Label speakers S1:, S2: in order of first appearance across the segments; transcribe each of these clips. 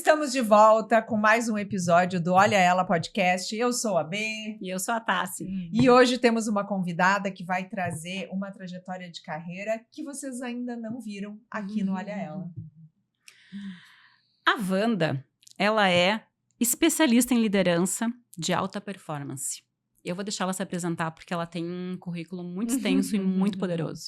S1: Estamos de volta com mais um episódio do Olha Ela Podcast. Eu sou a B.
S2: E eu sou a Tassi.
S1: E hoje temos uma convidada que vai trazer uma trajetória de carreira que vocês ainda não viram aqui no Olha Ela.
S2: A Wanda, ela é especialista em liderança de alta performance. Eu vou deixar ela se apresentar porque ela tem um currículo muito extenso e muito poderoso.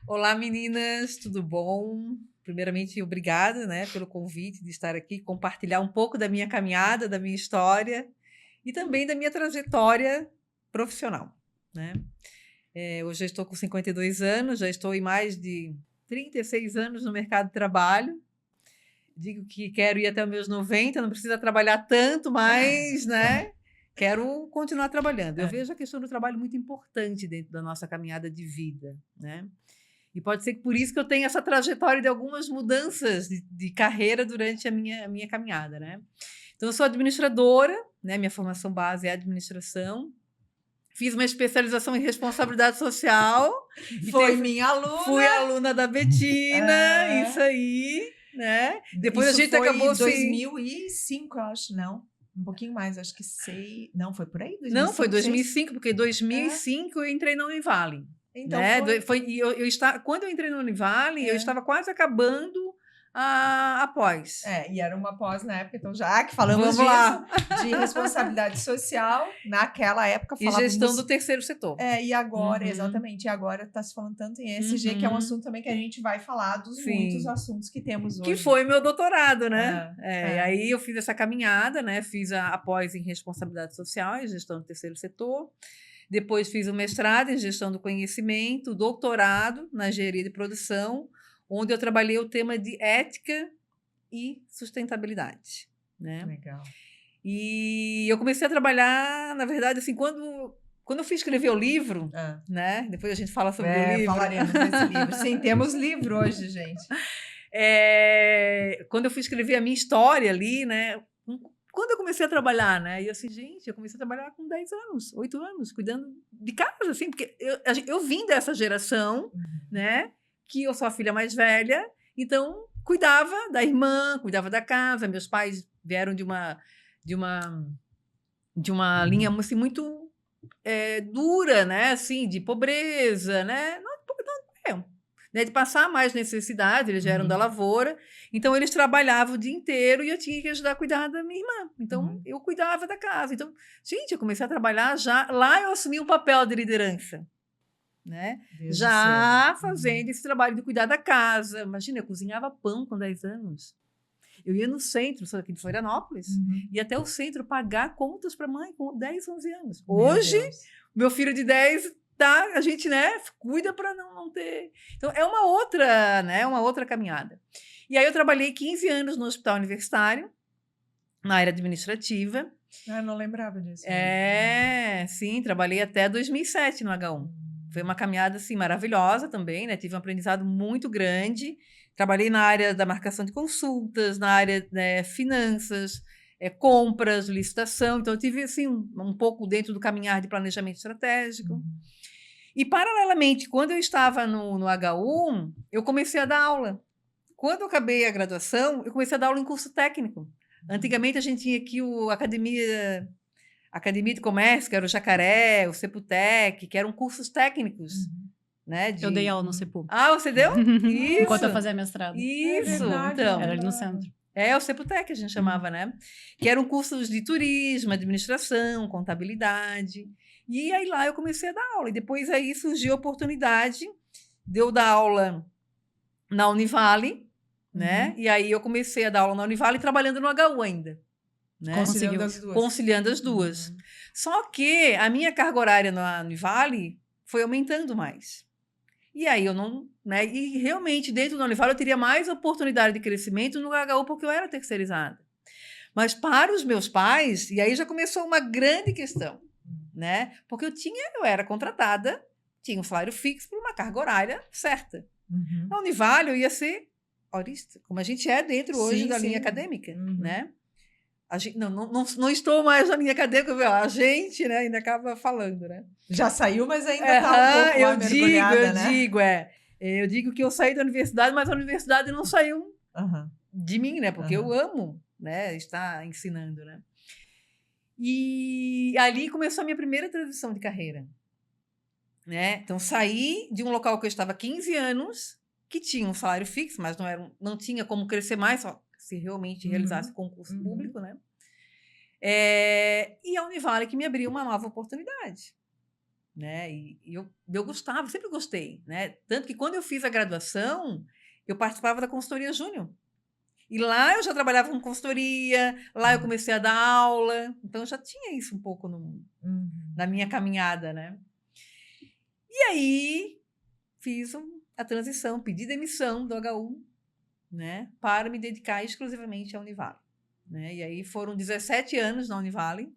S3: Olá, meninas, tudo bom? Primeiramente, obrigada, né, pelo convite de estar aqui, compartilhar um pouco da minha caminhada, da minha história e também da minha trajetória profissional, né? Hoje eu estou com 52 anos, já estou em mais de 36 anos no mercado de trabalho. Digo que quero ir até os meus 90, não precisa trabalhar tanto, mas, né, quero continuar trabalhando. Eu vejo a questão do trabalho muito importante dentro da nossa caminhada de vida, né? E pode ser que por isso que eu tenho essa trajetória de algumas mudanças de carreira durante a minha caminhada, né? Então, eu sou administradora, né? Minha formação base é administração. Fiz uma especialização em responsabilidade social.
S1: Foi minha aluna.
S3: Fui aluna da Betina, isso aí, né? Depois
S1: isso
S3: a gente
S1: foi
S3: acabou...
S1: em 2005, eu acho, não? Um pouquinho mais, acho que sei... Não, foi por aí? 2005,
S3: não, foi 2005, porque em 2005 eu entrei na Univale.
S1: Então,
S3: né? Quando eu entrei no Univale, eu estava quase acabando a pós.
S1: E era uma pós na época, então já que falamos de responsabilidade social, naquela época falávamos...
S3: E gestão do terceiro setor.
S1: E agora, exatamente, e agora está se falando tanto em ESG, que é um assunto também que a gente vai falar dos muitos assuntos que temos hoje.
S3: Que foi meu doutorado, né? Aí eu fiz essa caminhada, né? Fiz a pós em responsabilidade social e gestão do terceiro setor. Depois fiz o mestrado em gestão do conhecimento, doutorado na engenharia de produção, onde eu trabalhei o tema de ética e sustentabilidade, né?
S1: Legal.
S3: E eu comecei a trabalhar, na verdade, assim, quando eu fui escrever o livro, né? Depois a gente fala sobre o livro.
S1: Falaremos desse livro. Sim, temos livro hoje, gente.
S3: Quando eu fui escrever a minha história ali, né? Quando eu comecei a trabalhar, né? E assim, gente, eu comecei a trabalhar com 10 anos, 8 anos, cuidando de casa, assim, porque eu vim dessa geração, né? Que eu sou a filha mais velha, então cuidava da irmã, cuidava da casa. Meus pais vieram de uma linha assim, muito dura, né? Assim, de pobreza, né? De passar mais necessidade, eles já eram da lavoura, então eles trabalhavam o dia inteiro e eu tinha que ajudar a cuidar da minha irmã. Então, eu cuidava da casa. Então, gente, eu comecei a trabalhar já... Lá eu assumi um papel de liderança, né? Já fazendo esse trabalho de cuidar da casa. Imagina, eu cozinhava pão com 10 anos. Eu ia no centro, sou aqui de Florianópolis, ia até o centro pagar contas para a mãe com 10, 11 anos. Hoje, meu filho de 10... a gente, né, cuida para não ter... Então, é uma outra caminhada. E aí eu trabalhei 15 anos no hospital universitário, na área administrativa.
S1: Eu não lembrava disso.
S3: Sim, trabalhei até 2007 no H1. Foi uma caminhada, assim, maravilhosa também, né? Tive um aprendizado muito grande. Trabalhei na área da marcação de consultas, na área de finanças, compras, licitação. Então, eu tive, assim, um pouco dentro do caminhar de planejamento estratégico. E, paralelamente, quando eu estava no H1, eu comecei a dar aula. Quando eu acabei a graduação, eu comecei a dar aula em curso técnico. Antigamente, a gente tinha aqui a Academia de Comércio, que era o Jacaré, o Ceputec, que eram cursos técnicos. Né,
S2: Eu dei aula no Cepu.
S3: Você deu? Isso.
S2: Enquanto eu fazia mestrado.
S3: Isso,
S2: então. Era ali no centro.
S3: O Ceputec, a gente chamava, né? Que eram cursos de turismo, administração, contabilidade. E aí lá eu comecei a dar aula. E depois aí surgiu a oportunidade de eu dar aula na Univale, né? E aí eu comecei a dar aula na Univale trabalhando no HU ainda. Né? Conciliando as duas. Só que a minha carga horária na Univale foi aumentando mais. E aí eu não... Né? E realmente dentro da Univale eu teria mais oportunidade de crescimento no HU porque eu era terceirizada. Mas para os meus pais, e aí já começou uma grande questão. Né? Porque eu era contratada, tinha um salário fixo por uma carga horária certa. Na Univale eu ia ser horista, como a gente é dentro hoje da linha acadêmica, né? A gente, não estou mais na linha acadêmica, a gente, né, ainda acaba falando, né?
S1: Já saiu, mas ainda está um pouco lá mergulhada, né?
S3: Eu digo que eu saí da universidade, mas a universidade não saiu de mim, né? Porque eu amo, né, estar ensinando, né? E ali começou a minha primeira transição de carreira, né? Então, saí de um local que eu estava há 15 anos, que tinha um salário fixo, mas não tinha como crescer mais, só se realmente realizasse concurso público, né? E a Univale que me abriu uma nova oportunidade, né? E eu gostava, sempre gostei, né? Tanto que quando eu fiz a graduação, eu participava da consultoria júnior. E lá eu já trabalhava com consultoria, lá eu comecei a dar aula, então eu já tinha isso um pouco na minha caminhada, né? E aí fiz a transição, pedi demissão do HU, né, para me dedicar exclusivamente à Univale, né? E aí foram 17 anos na Univale,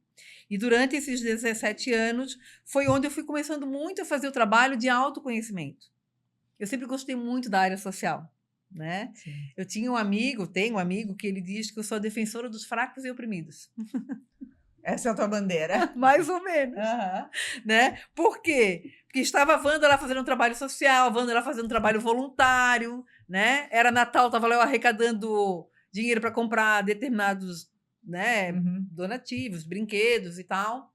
S3: e durante esses 17 anos foi onde eu fui começando muito a fazer o trabalho de autoconhecimento. Eu sempre gostei muito da área social, né? Sim. Eu tenho um amigo que ele diz que eu sou a defensora dos fracos e oprimidos.
S1: Essa é a tua bandeira.
S3: Mais ou menos. Né? Por quê? Porque estava a Wanda lá fazendo um trabalho social, a Wanda lá fazendo um trabalho voluntário, né? Era Natal, estava lá eu arrecadando dinheiro para comprar determinados, né, donativos, brinquedos e tal.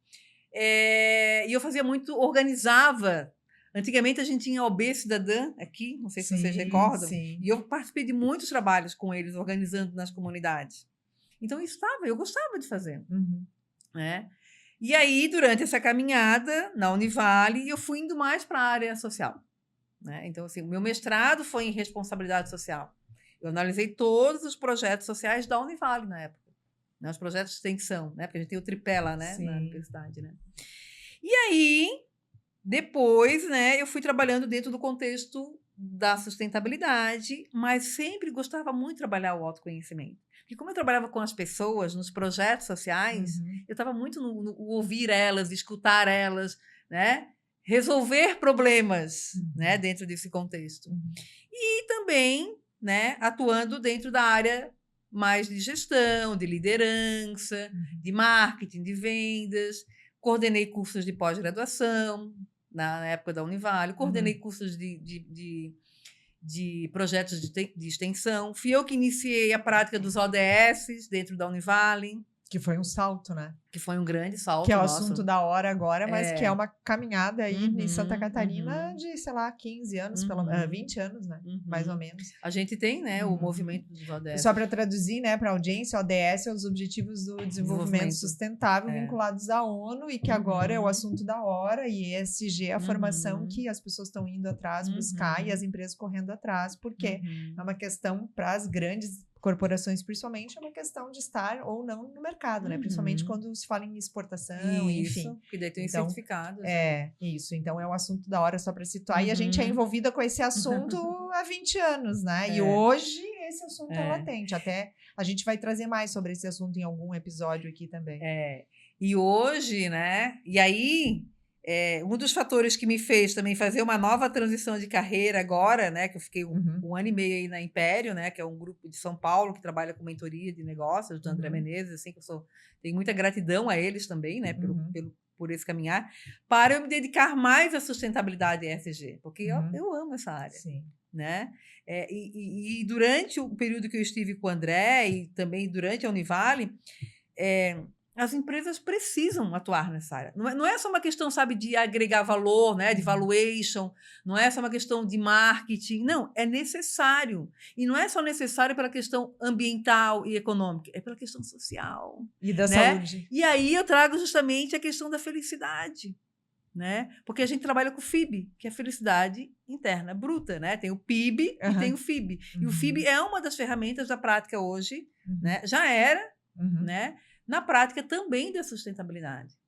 S3: E eu fazia muito, organizava. Antigamente a gente tinha a OB Cidadã aqui, não sei se vocês recordam. Sim. E eu participei de muitos trabalhos com eles, organizando nas comunidades. Então eu gostava de fazer. Né? E aí, durante essa caminhada na Univale, eu fui indo mais para a área social. Né? Então, assim, o meu mestrado foi em responsabilidade social. Eu analisei todos os projetos sociais da Univale na época. Né? Os projetos de extensão, né? Porque a gente tem o tripé lá, né? Na universidade. Né? E aí, depois, né, eu fui trabalhando dentro do contexto da sustentabilidade, mas sempre gostava muito de trabalhar o autoconhecimento. Porque como eu trabalhava com as pessoas, nos projetos sociais, eu estava muito no ouvir elas, escutar elas, né? Resolver problemas, né? Dentro desse contexto. E também, né? Atuando dentro da área mais de gestão, de liderança, de marketing, de vendas. Coordenei cursos de pós-graduação na época da Univale, coordenei cursos de projetos de extensão. Fui eu que iniciei a prática dos ODS dentro da Univale.
S1: Que foi um salto, né?
S3: Que foi um grande salto.
S1: Que é o assunto da hora agora, mas que é uma caminhada aí em Santa Catarina de, sei lá, 15 anos, 20 anos, né? Mais ou menos.
S3: A gente tem, né, o movimento dos ODS.
S1: Só para traduzir, né, para a audiência, ODS é os Objetivos do Desenvolvimento Sustentável vinculados à ONU e que agora é o assunto da hora e ESG é a formação que as pessoas estão indo atrás buscar e as empresas correndo atrás, porque é uma questão para as grandes corporações, principalmente, é uma questão de estar ou não no mercado, né? Principalmente quando se fala em exportação, enfim.
S3: Que daí tem certificados.
S1: Isso. Então, é um assunto da hora só para situar. E a gente é envolvida com esse assunto há 20 anos, né? E hoje, esse assunto é latente. Até a gente vai trazer mais sobre esse assunto em algum episódio aqui também.
S3: E hoje, né? E aí... um dos fatores que me fez também fazer uma nova transição de carreira agora, né, que eu fiquei um ano e meio aí na Império, né, que é um grupo de São Paulo que trabalha com mentoria de negócios, do André Menezes, assim, que tenho muita gratidão a eles também, né, por esse caminhar, para eu me dedicar mais à sustentabilidade ESG, porque eu amo essa área.
S1: Sim.
S3: Né? E durante o período que eu estive com o André e também durante a Univale, as empresas precisam atuar nessa área. Não é só uma questão, sabe, de agregar valor, né, de valuation, não é só uma questão de marketing, não, é necessário. E não é só necessário pela questão ambiental e econômica, é pela questão social.
S1: E da saúde.
S3: E aí eu trago justamente a questão da felicidade, né? Porque a gente trabalha com o FIB, que é a felicidade interna bruta, né? Tem o PIB e tem o FIB. E o FIB é uma das ferramentas da prática hoje, né? Já era, né? Na prática também da sustentabilidade.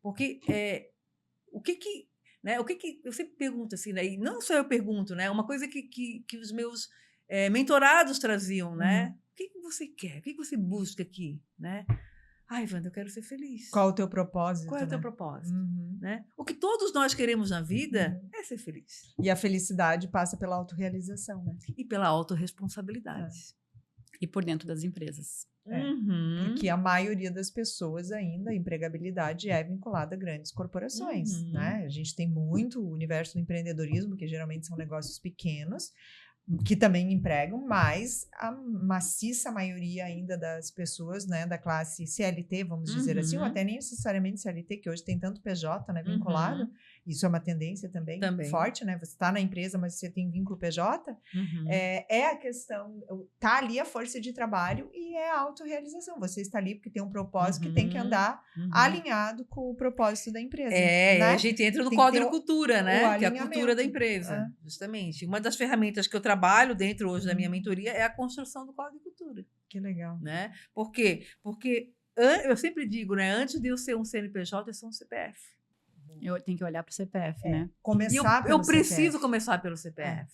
S3: Porque o que eu sempre pergunto assim, né? E não só eu pergunto, né? Uma coisa que os meus mentorados traziam, né? O que você quer? O que você busca aqui, né? Ai, Wanda, eu quero ser feliz.
S1: Qual o teu propósito?
S3: Qual é o teu propósito? Né? O que todos nós queremos na vida é ser feliz.
S1: E a felicidade passa pela autorrealização, né?
S3: E pela autorresponsabilidade.
S2: E por dentro das empresas.
S1: Porque a maioria das pessoas ainda, a empregabilidade é vinculada a grandes corporações, né? A gente tem muito o universo do empreendedorismo, que geralmente são negócios pequenos, que também empregam, mas a maciça maioria ainda das pessoas, né, da classe CLT, vamos dizer assim, ou até nem necessariamente CLT, que hoje tem tanto PJ, né, vinculado, isso é uma tendência também forte, né, você está na empresa, mas você tem vínculo PJ, é a questão, tá ali a força de trabalho e é a autorrealização, você está ali porque tem um propósito que tem que andar alinhado com o propósito da empresa. Né?
S3: A gente entra no
S1: tem
S3: código cultura, né, que é a cultura da
S1: alinhamento.
S3: empresa, justamente. Uma das ferramentas que eu trabalho dentro hoje da minha mentoria é a construção do código de cultura.
S1: Que legal.
S3: Né? Por quê? Porque eu sempre digo, né, antes de eu ser um CNPJ, eu sou um CPF.
S2: Eu tenho que olhar para o CPF, né?
S1: Começar
S3: eu preciso começar pelo CPF.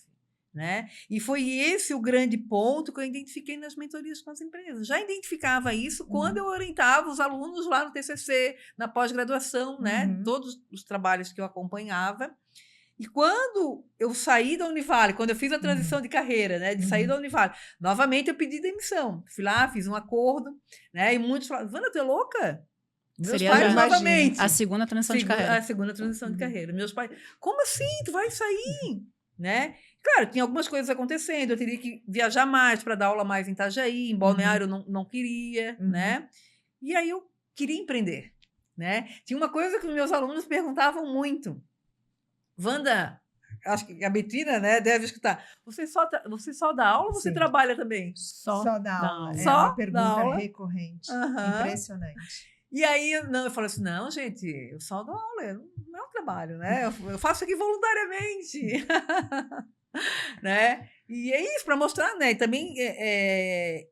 S3: Né? E foi esse o grande ponto que eu identifiquei nas mentorias com as empresas. Já identificava isso quando eu orientava os alunos lá no TCC, na pós-graduação, né? Todos os trabalhos que eu acompanhava. E quando eu saí da Univale, quando eu fiz a transição de carreira, né, de sair da Univale, novamente eu pedi demissão. Fui lá, fiz um acordo, né, e muitos falaram, Wanda, tu é louca? Meus pais, novamente.
S2: A segunda transição de carreira.
S3: A segunda transição de carreira. Meus pais, como assim? Tu vai sair? Né? Claro, tinha algumas coisas acontecendo, eu teria que viajar mais para dar aula mais em Itajaí, em Balneário eu não queria, né? E aí eu queria empreender, né? Tinha uma coisa que os meus alunos perguntavam muito. Wanda, acho que a Betina, né, deve escutar. Você só dá aula ou você trabalha também?
S1: Só dá aula.
S3: Só
S1: é uma pergunta recorrente. Impressionante.
S3: E aí, eu falei assim, não, gente, eu só dou aula, não é um trabalho, né? Eu faço aqui voluntariamente. Né? E é isso, para mostrar, né? E também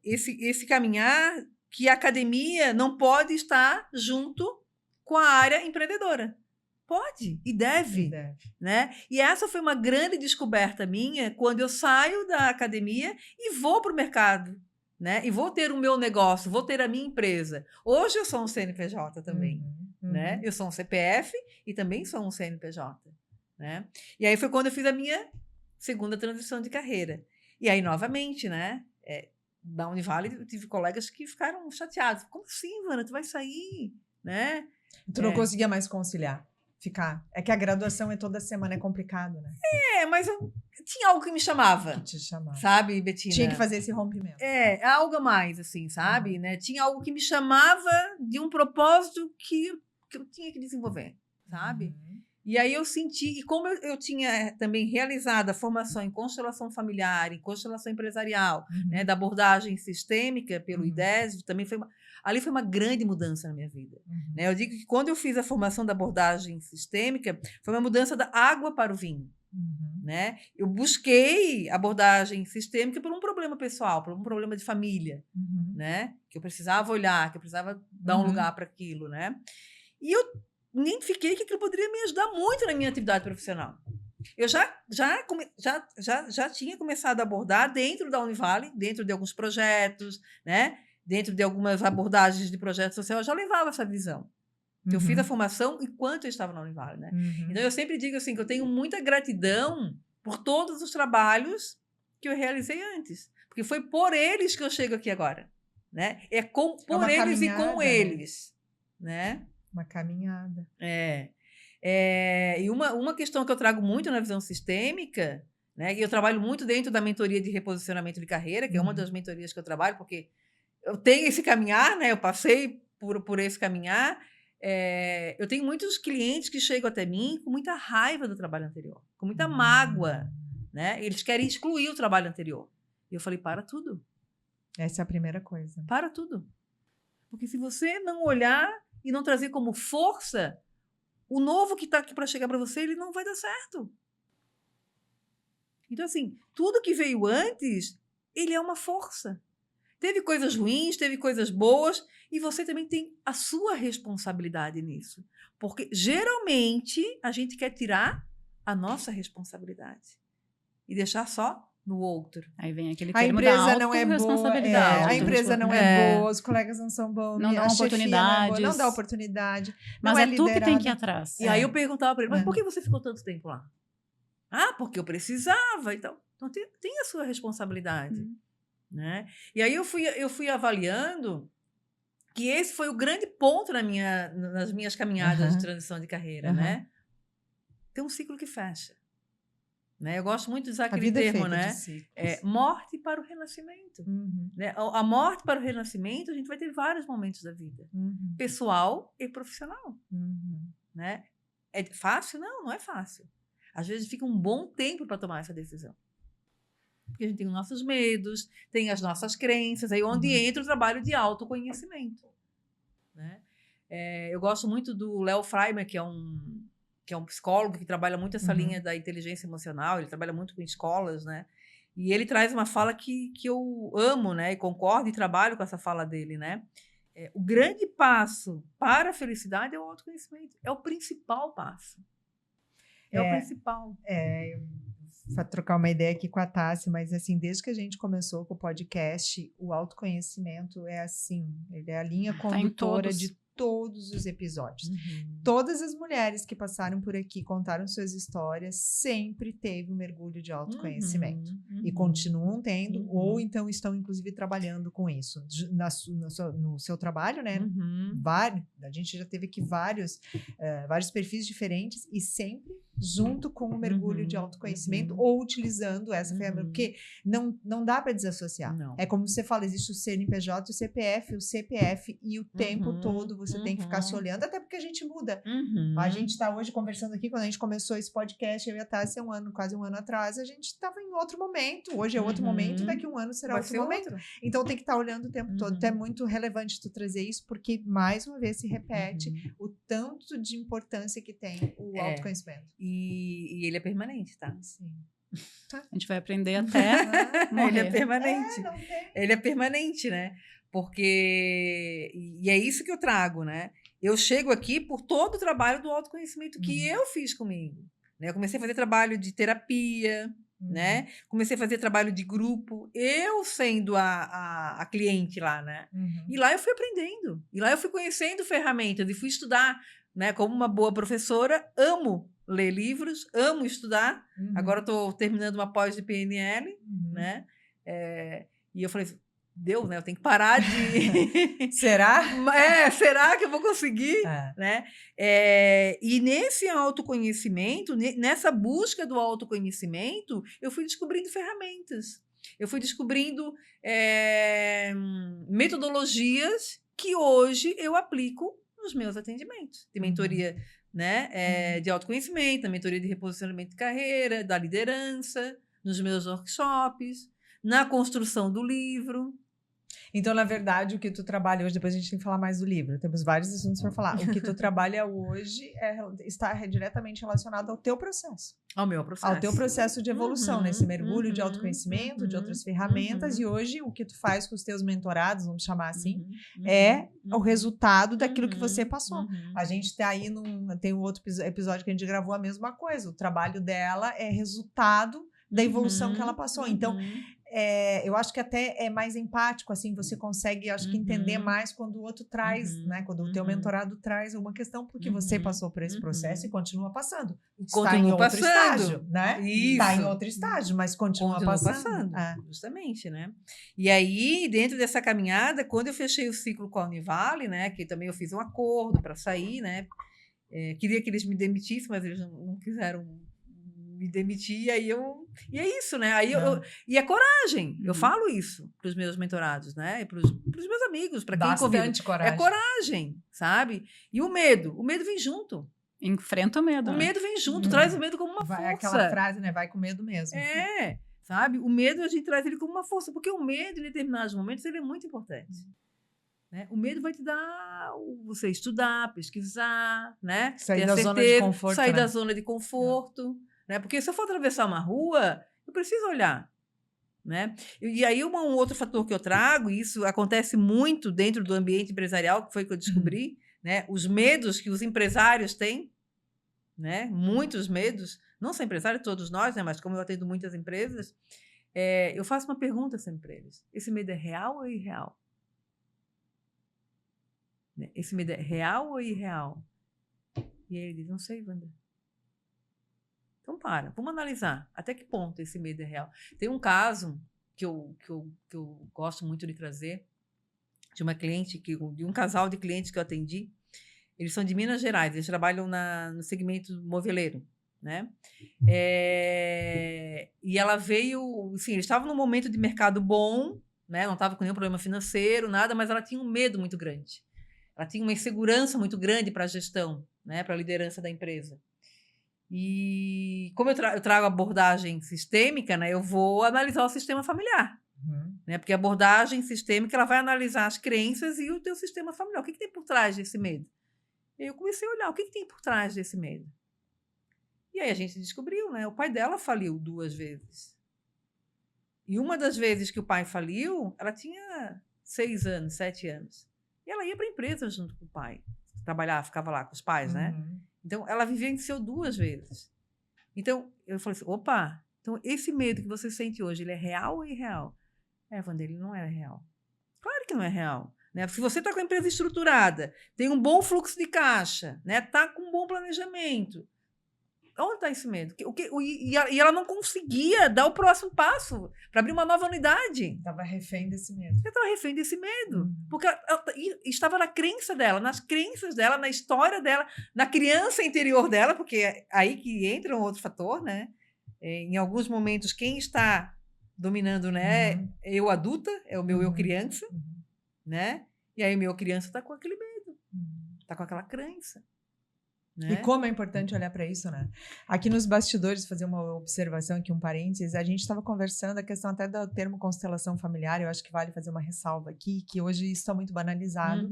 S3: esse caminhar que a academia não pode estar junto com a área empreendedora. Pode e deve, né? E essa foi uma grande descoberta minha quando eu saio da academia e vou para o mercado, né? E vou ter o meu negócio, vou ter a minha empresa. Hoje eu sou um CNPJ também, né? Eu sou um CPF e também sou um CNPJ, né? E aí foi quando eu fiz a minha segunda transição de carreira. E aí, novamente, né? Da Univale, eu tive colegas que ficaram chateados. Como assim, Wanda? Tu vai sair, né?
S1: Tu não conseguia mais conciliar? Ficar. É que a graduação toda semana, é complicado, né?
S3: Mas tinha algo que me chamava.
S1: Que te chamava.
S3: Sabe, Betina?
S1: Tinha que fazer esse rompimento.
S3: Algo a mais, assim, sabe? Né? Tinha algo que me chamava de um propósito que eu tinha que desenvolver, sabe? E aí eu senti, e como eu tinha também realizado a formação em constelação familiar, em constelação empresarial, né, da abordagem sistêmica pelo IDESV, também ali foi uma grande mudança na minha vida. Né? Eu digo que quando eu fiz a formação da abordagem sistêmica, foi uma mudança da água para o vinho. Né? Eu busquei abordagem sistêmica por um problema pessoal, por um problema de família, né? Que eu precisava olhar, que eu precisava dar um lugar para aquilo. Né? E eu identifiquei que aquilo poderia me ajudar muito na minha atividade profissional. Eu já tinha começado a abordar dentro da Univale, dentro de alguns projetos, né? Dentro de algumas abordagens de projeto social, eu já levava essa visão. Eu fiz a formação enquanto eu estava na Univale, né? Então, eu sempre digo assim, que eu tenho muita gratidão por todos os trabalhos que eu realizei antes. Porque foi por eles que eu chego aqui agora. Né? Por eles e com eles. Né?
S1: Uma caminhada.
S3: E uma questão que eu trago muito na visão sistêmica, né? E eu trabalho muito dentro da mentoria de reposicionamento de carreira, que é uma das mentorias que eu trabalho, porque eu tenho esse caminhar, né? Eu passei por esse caminhar. Eu tenho muitos clientes que chegam até mim com muita raiva do trabalho anterior, com muita mágoa, né? Eles querem excluir o trabalho anterior. E eu falei, para tudo.
S1: Essa é a primeira coisa.
S3: Para tudo. Porque se você não olhar e não trazer como força, o novo que está aqui para chegar para você, ele não vai dar certo. Então, assim, tudo que veio antes, ele é uma força. Teve coisas ruins, teve coisas boas, e você também tem a sua responsabilidade nisso. Porque, geralmente, a gente quer tirar a nossa responsabilidade e deixar só no outro.
S2: Aí vem aquele
S1: termo
S2: da
S1: empresa não é boa, a empresa não é boa, os colegas não são bons,
S2: não dão oportunidades.
S1: Não dá oportunidade.
S2: Mas é tu que tem que ir atrás.
S3: E aí eu perguntava para ele, mas por que você ficou tanto tempo lá? Ah, porque eu precisava. Então tem a sua responsabilidade. Né? E aí eu fui avaliando que esse foi o grande ponto nas minhas caminhadas de transição de carreira. Né? Tem um ciclo que fecha. Né? Eu gosto muito de usar aquele termo, né? Morte para o renascimento. Né? A morte para o renascimento, a gente vai ter vários momentos da vida. Pessoal e profissional. Né? É fácil? Não, não é fácil. Às vezes fica um bom tempo para tomar essa decisão. Porque a gente tem os nossos medos, tem as nossas crenças, aí onde entra o trabalho de autoconhecimento. Né? Eu gosto muito do Léo Freimer, que é um psicólogo que trabalha muito essa linha da inteligência emocional, ele trabalha muito com escolas, né? E ele traz uma fala que eu amo, né? E concordo e trabalho com essa fala dele, né? O grande passo para a felicidade é o autoconhecimento. É o principal passo. É o principal.
S1: Para trocar uma ideia aqui com a Tassi, mas assim, desde que a gente começou com o podcast, o autoconhecimento é assim, ele é a linha condutora de todos os episódios. Todas as mulheres que passaram por aqui, contaram suas histórias, sempre teve um mergulho de autoconhecimento. E continuam tendo, ou então estão, inclusive, trabalhando com isso. No seu trabalho, né? A gente já teve aqui vários perfis diferentes e sempre junto com o mergulho de autoconhecimento ou utilizando essa ferramenta, porque não dá para desassociar.
S3: Não.
S1: É como você fala, existe o CNPJ, o CPF e o tempo todo você tem que ficar se olhando, até porque a gente muda. A gente está hoje conversando aqui, quando a gente começou esse podcast, eu e a Tássia, quase um ano atrás, a gente estava em outro momento. Hoje é outro momento, daqui a um ano será outro momento. Então tem que estar olhando o tempo todo. Então é muito relevante tu trazer isso, porque mais uma vez se repete o tanto de importância que tem o autoconhecimento.
S3: E ele é permanente, tá?
S1: Sim.
S2: A gente vai aprender até morrer.
S3: Ele é permanente. Ele é permanente, né? Porque... E é isso que eu trago, né? Eu chego aqui por todo o trabalho do autoconhecimento que eu fiz comigo. Né? Eu comecei a fazer trabalho de terapia, né? Comecei a fazer trabalho de grupo, eu sendo a cliente lá, né? E lá eu fui aprendendo. E lá eu fui conhecendo ferramentas e fui estudar, né? Como uma boa professora, amo ler livros, amo estudar. Agora estou terminando uma pós de PNL, né? E eu falei, deu, né? Eu tenho que parar de...
S1: Será?
S3: Será que eu vou conseguir? Né? E nesse autoconhecimento, nessa busca do autoconhecimento, eu fui descobrindo ferramentas. Eu fui descobrindo metodologias que hoje eu aplico nos meus atendimentos de mentoria, né? De autoconhecimento, da mentoria de reposicionamento de carreira, da liderança, nos meus workshops, na construção do livro.
S1: Então, na verdade, o que tu trabalha hoje, depois a gente tem que falar mais do livro, temos vários assuntos para falar. O que tu trabalha hoje está diretamente relacionado ao teu processo.
S3: Ao meu processo.
S1: Ao teu processo de evolução, nesse mergulho de autoconhecimento, de outras ferramentas. E hoje, o que tu faz com os teus mentorados, vamos chamar assim, é o resultado daquilo que você passou. A gente está aí tem um outro episódio que a gente gravou a mesma coisa. O trabalho dela é resultado da evolução que ela passou. Então, eu acho que até é mais empático, assim, você consegue, acho que entender mais quando o outro traz, né? Quando o teu mentorado traz uma questão, porque você passou por esse processo e continua passando. Está em outro estágio, né? Está em outro estágio, mas continua passando.
S3: Justamente, né? E aí, dentro dessa caminhada, quando eu fechei o ciclo com a Univale, né? Que também eu fiz um acordo para sair, né? Queria que eles me demitissem, mas eles não quiseram me demitir, e é isso, né? E é coragem, eu falo isso para os meus mentorados, né? Para os meus amigos, para quem convive.
S1: Coragem.
S3: É coragem, sabe? E o medo vem junto.
S2: Enfrenta o medo.
S3: O medo vem junto, traz o medo como uma força.
S1: Aquela frase, né? Vai com medo mesmo.
S3: Sabe? O medo, a gente traz ele como uma força, porque o medo, em determinados momentos, ele é muito importante. Né? O medo vai te dar você estudar, pesquisar, né?
S1: Sair da zona de conforto.
S3: Sair da zona de conforto. Né? Porque se eu for atravessar uma rua, eu preciso olhar. Né? E aí um outro fator que eu trago, e isso acontece muito dentro do ambiente empresarial, que foi que eu descobri, né? Os medos que os empresários têm, né? Muitos medos, não só empresários, todos nós, né? Mas como eu atendo muitas empresas, eu faço uma pergunta sempre para eles. Esse medo é real ou irreal? Esse medo é real ou irreal? E aí ele diz, não sei, Wanda. Então, vamos analisar até que ponto esse medo é real. Tem um caso que eu gosto muito de trazer, de uma cliente, de um casal de clientes que eu atendi. Eles são de Minas Gerais, eles trabalham no segmento moveleiro, né? E ela veio, assim, eles estavam num momento de mercado bom, né? Não estava com nenhum problema financeiro, nada, mas ela tinha um medo muito grande. Ela tinha uma insegurança muito grande para a gestão, né? Para a liderança da empresa. E como eu trago abordagem sistêmica, né? Eu vou analisar o sistema familiar. Né? Porque a abordagem sistêmica ela vai analisar as crenças e o teu sistema familiar. O que tem por trás desse medo? E eu comecei a olhar o que tem por trás desse medo. E aí a gente descobriu, né? O pai dela faliu 2 vezes. E uma das vezes que o pai faliu, ela tinha 6 anos, 7 anos. E ela ia para a empresa junto com o pai. Trabalhava, ficava lá com os pais, né? Então, ela vivenciou 2 vezes. Então, eu falei assim, opa, então esse medo que você sente hoje, ele é real ou irreal? Wanda, ele não é real. Claro que não é real. Né? Se você está com a empresa estruturada, tem um bom fluxo de caixa, né? Está com um bom planejamento, onde está esse medo? E ela não conseguia dar o próximo passo para abrir uma nova unidade.
S1: Estava refém desse medo.
S3: Ela estava refém desse medo. Porque ela estava na crença dela, nas crenças dela, na história dela, na criança interior dela, porque é aí que entra um outro fator, né? Em alguns momentos, quem está dominando, né? Eu adulta, é o meu eu criança, né? E aí o meu criança está com aquele medo, está com aquela crença. Né?
S1: E como é importante olhar para isso, né? Aqui nos bastidores, fazer uma observação aqui, um parênteses, a gente estava conversando a questão até do termo constelação familiar, eu acho que vale fazer uma ressalva aqui, que hoje isso está muito banalizado,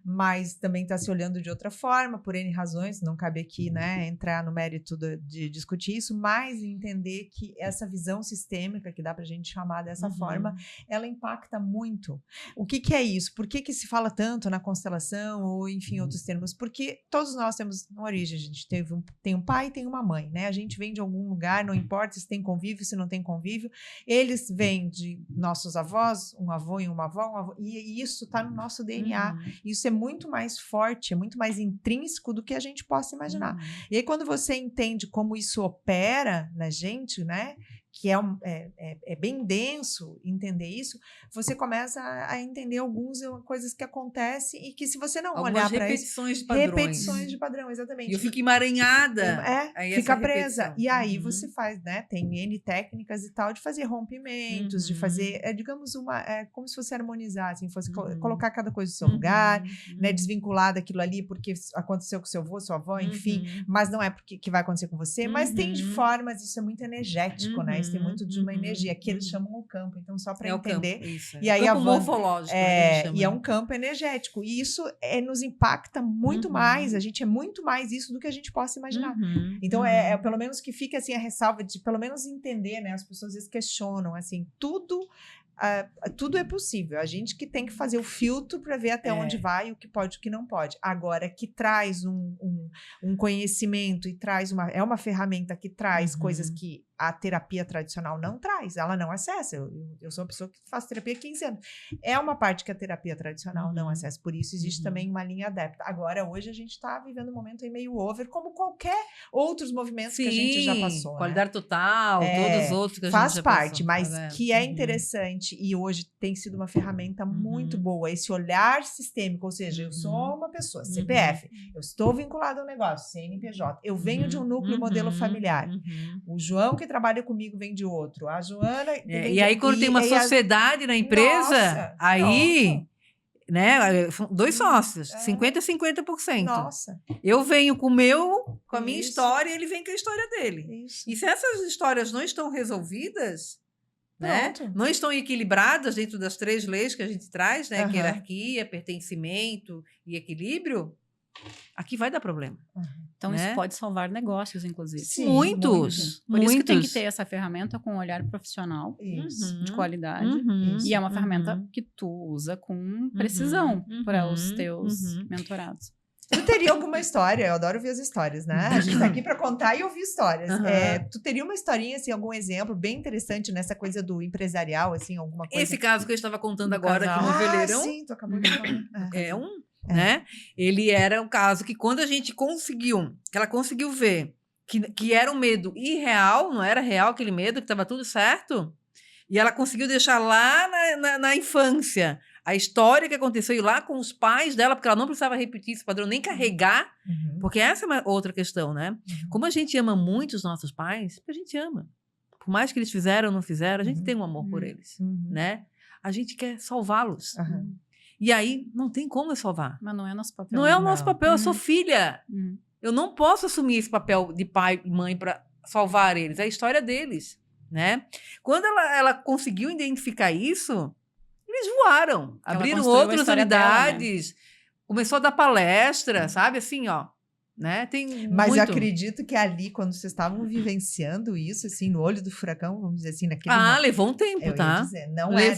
S1: mas também está se olhando de outra forma, por N razões, não cabe aqui, né, entrar no mérito de discutir isso, mas entender que essa visão sistêmica, que dá para a gente chamar dessa forma, ela impacta muito. O que é isso? Por que se fala tanto na constelação, ou enfim, outros termos? Porque todos nós temos origem, a gente tem um pai e tem uma mãe, né? A gente vem de algum lugar, não importa se tem convívio, se não tem convívio, eles vêm de nossos avós, um avô e uma avó, e isso está no nosso DNA. Isso é muito mais forte, é muito mais intrínseco do que a gente possa imaginar. E aí, quando você entende como isso opera na gente, né? Que é bem denso entender isso, você começa a entender algumas coisas que acontecem e que se você não olhar para isso...
S3: repetições de padrões.
S1: Repetições de padrão, exatamente.
S3: E eu fico emaranhada.
S1: Fica presa. E aí você faz, né? Tem N técnicas e tal de fazer rompimentos, de fazer, digamos, como se fosse harmonizar, assim, fosse colocar cada coisa no seu lugar, né? Desvincular daquilo ali porque aconteceu com seu avô, sua avó, enfim, mas não é porque que vai acontecer com você, mas tem de formas, isso é muito energético, né? Isso tem muito de uma energia, que eles chamam o campo, então só para entender.
S3: Campo, isso.
S1: E aí
S3: campo morfológico.
S1: E é um campo energético, e isso nos impacta muito mais, a gente é muito mais isso do que a gente possa imaginar. Então, pelo menos que fique assim a ressalva de pelo menos entender, né? As pessoas às vezes questionam, assim, tudo é possível. A gente que tem que fazer o filtro para ver até onde vai, o que pode e o que não pode. Agora, que traz um conhecimento e traz uma ferramenta que traz coisas que a terapia tradicional não traz, ela não acessa. Eu sou uma pessoa que faz terapia há 15 anos. É uma parte que a terapia tradicional não acessa, por isso existe também uma linha adepta. Agora, hoje, a gente está vivendo um momento aí meio over, como qualquer outros movimentos que a gente já passou.
S3: Qualidade total, todos os outros que a gente já passou.
S1: Faz parte, mas que é interessante e hoje tem sido uma ferramenta muito boa, esse olhar sistêmico, ou seja, eu sou uma pessoa, CPF, eu estou vinculado ao negócio, CNPJ, eu venho de um núcleo modelo familiar, o João que trabalha comigo vem de outro, a Joana...
S3: E aí quando tem uma sociedade na empresa, aí... Né? 2 sócios, 50% e 50%.
S1: Nossa.
S3: Eu venho com a minha história e ele vem com a história dele.
S1: Isso.
S3: E se essas histórias não estão resolvidas, né? Não estão equilibradas dentro das 3 leis que a gente traz, né? Que é hierarquia, pertencimento e equilíbrio, aqui vai dar problema.
S2: Então, isso pode salvar negócios, inclusive.
S1: Sim,
S3: muitos.
S2: Por isso que tem que ter essa ferramenta com um olhar profissional, de qualidade. E é uma ferramenta que tu usa com precisão para os teus mentorados.
S1: Tu teria alguma história? Eu adoro ouvir as histórias, né? A gente tá aqui para contar e ouvir histórias. Tu teria uma historinha, assim, algum exemplo bem interessante nessa coisa do empresarial, assim, alguma coisa?
S3: Esse caso que eu estava contando agora aqui no Veleirão.
S1: Sim, tu acabou de falar.
S3: Né? Ele era um caso que quando a gente ela conseguiu ver que era um medo irreal, não era real aquele medo, que estava tudo certo, e ela conseguiu deixar lá na infância a história que aconteceu lá com os pais dela, porque ela não precisava repetir esse padrão, nem carregar, porque essa é uma outra questão, né? Como a gente ama muito os nossos pais, porque a gente ama. Por mais que eles fizeram ou não fizeram, a gente tem um amor por eles, né? A gente quer salvá-los. E aí, não tem como eu salvar.
S2: Mas não é nosso papel.
S3: Não é o nosso papel, eu sou filha. Eu não posso assumir esse papel de pai e mãe para salvar eles. É a história deles, né? Quando ela conseguiu identificar isso, eles voaram. Abriram outras unidades. Dela, né? Começou a dar palestra, sabe? Assim, ó. Né?
S1: Mas eu acredito que ali, quando vocês estavam vivenciando isso, assim, no olho do furacão, vamos dizer assim, naquele momento,
S3: levou um tempo, tá?
S1: Dizer, não é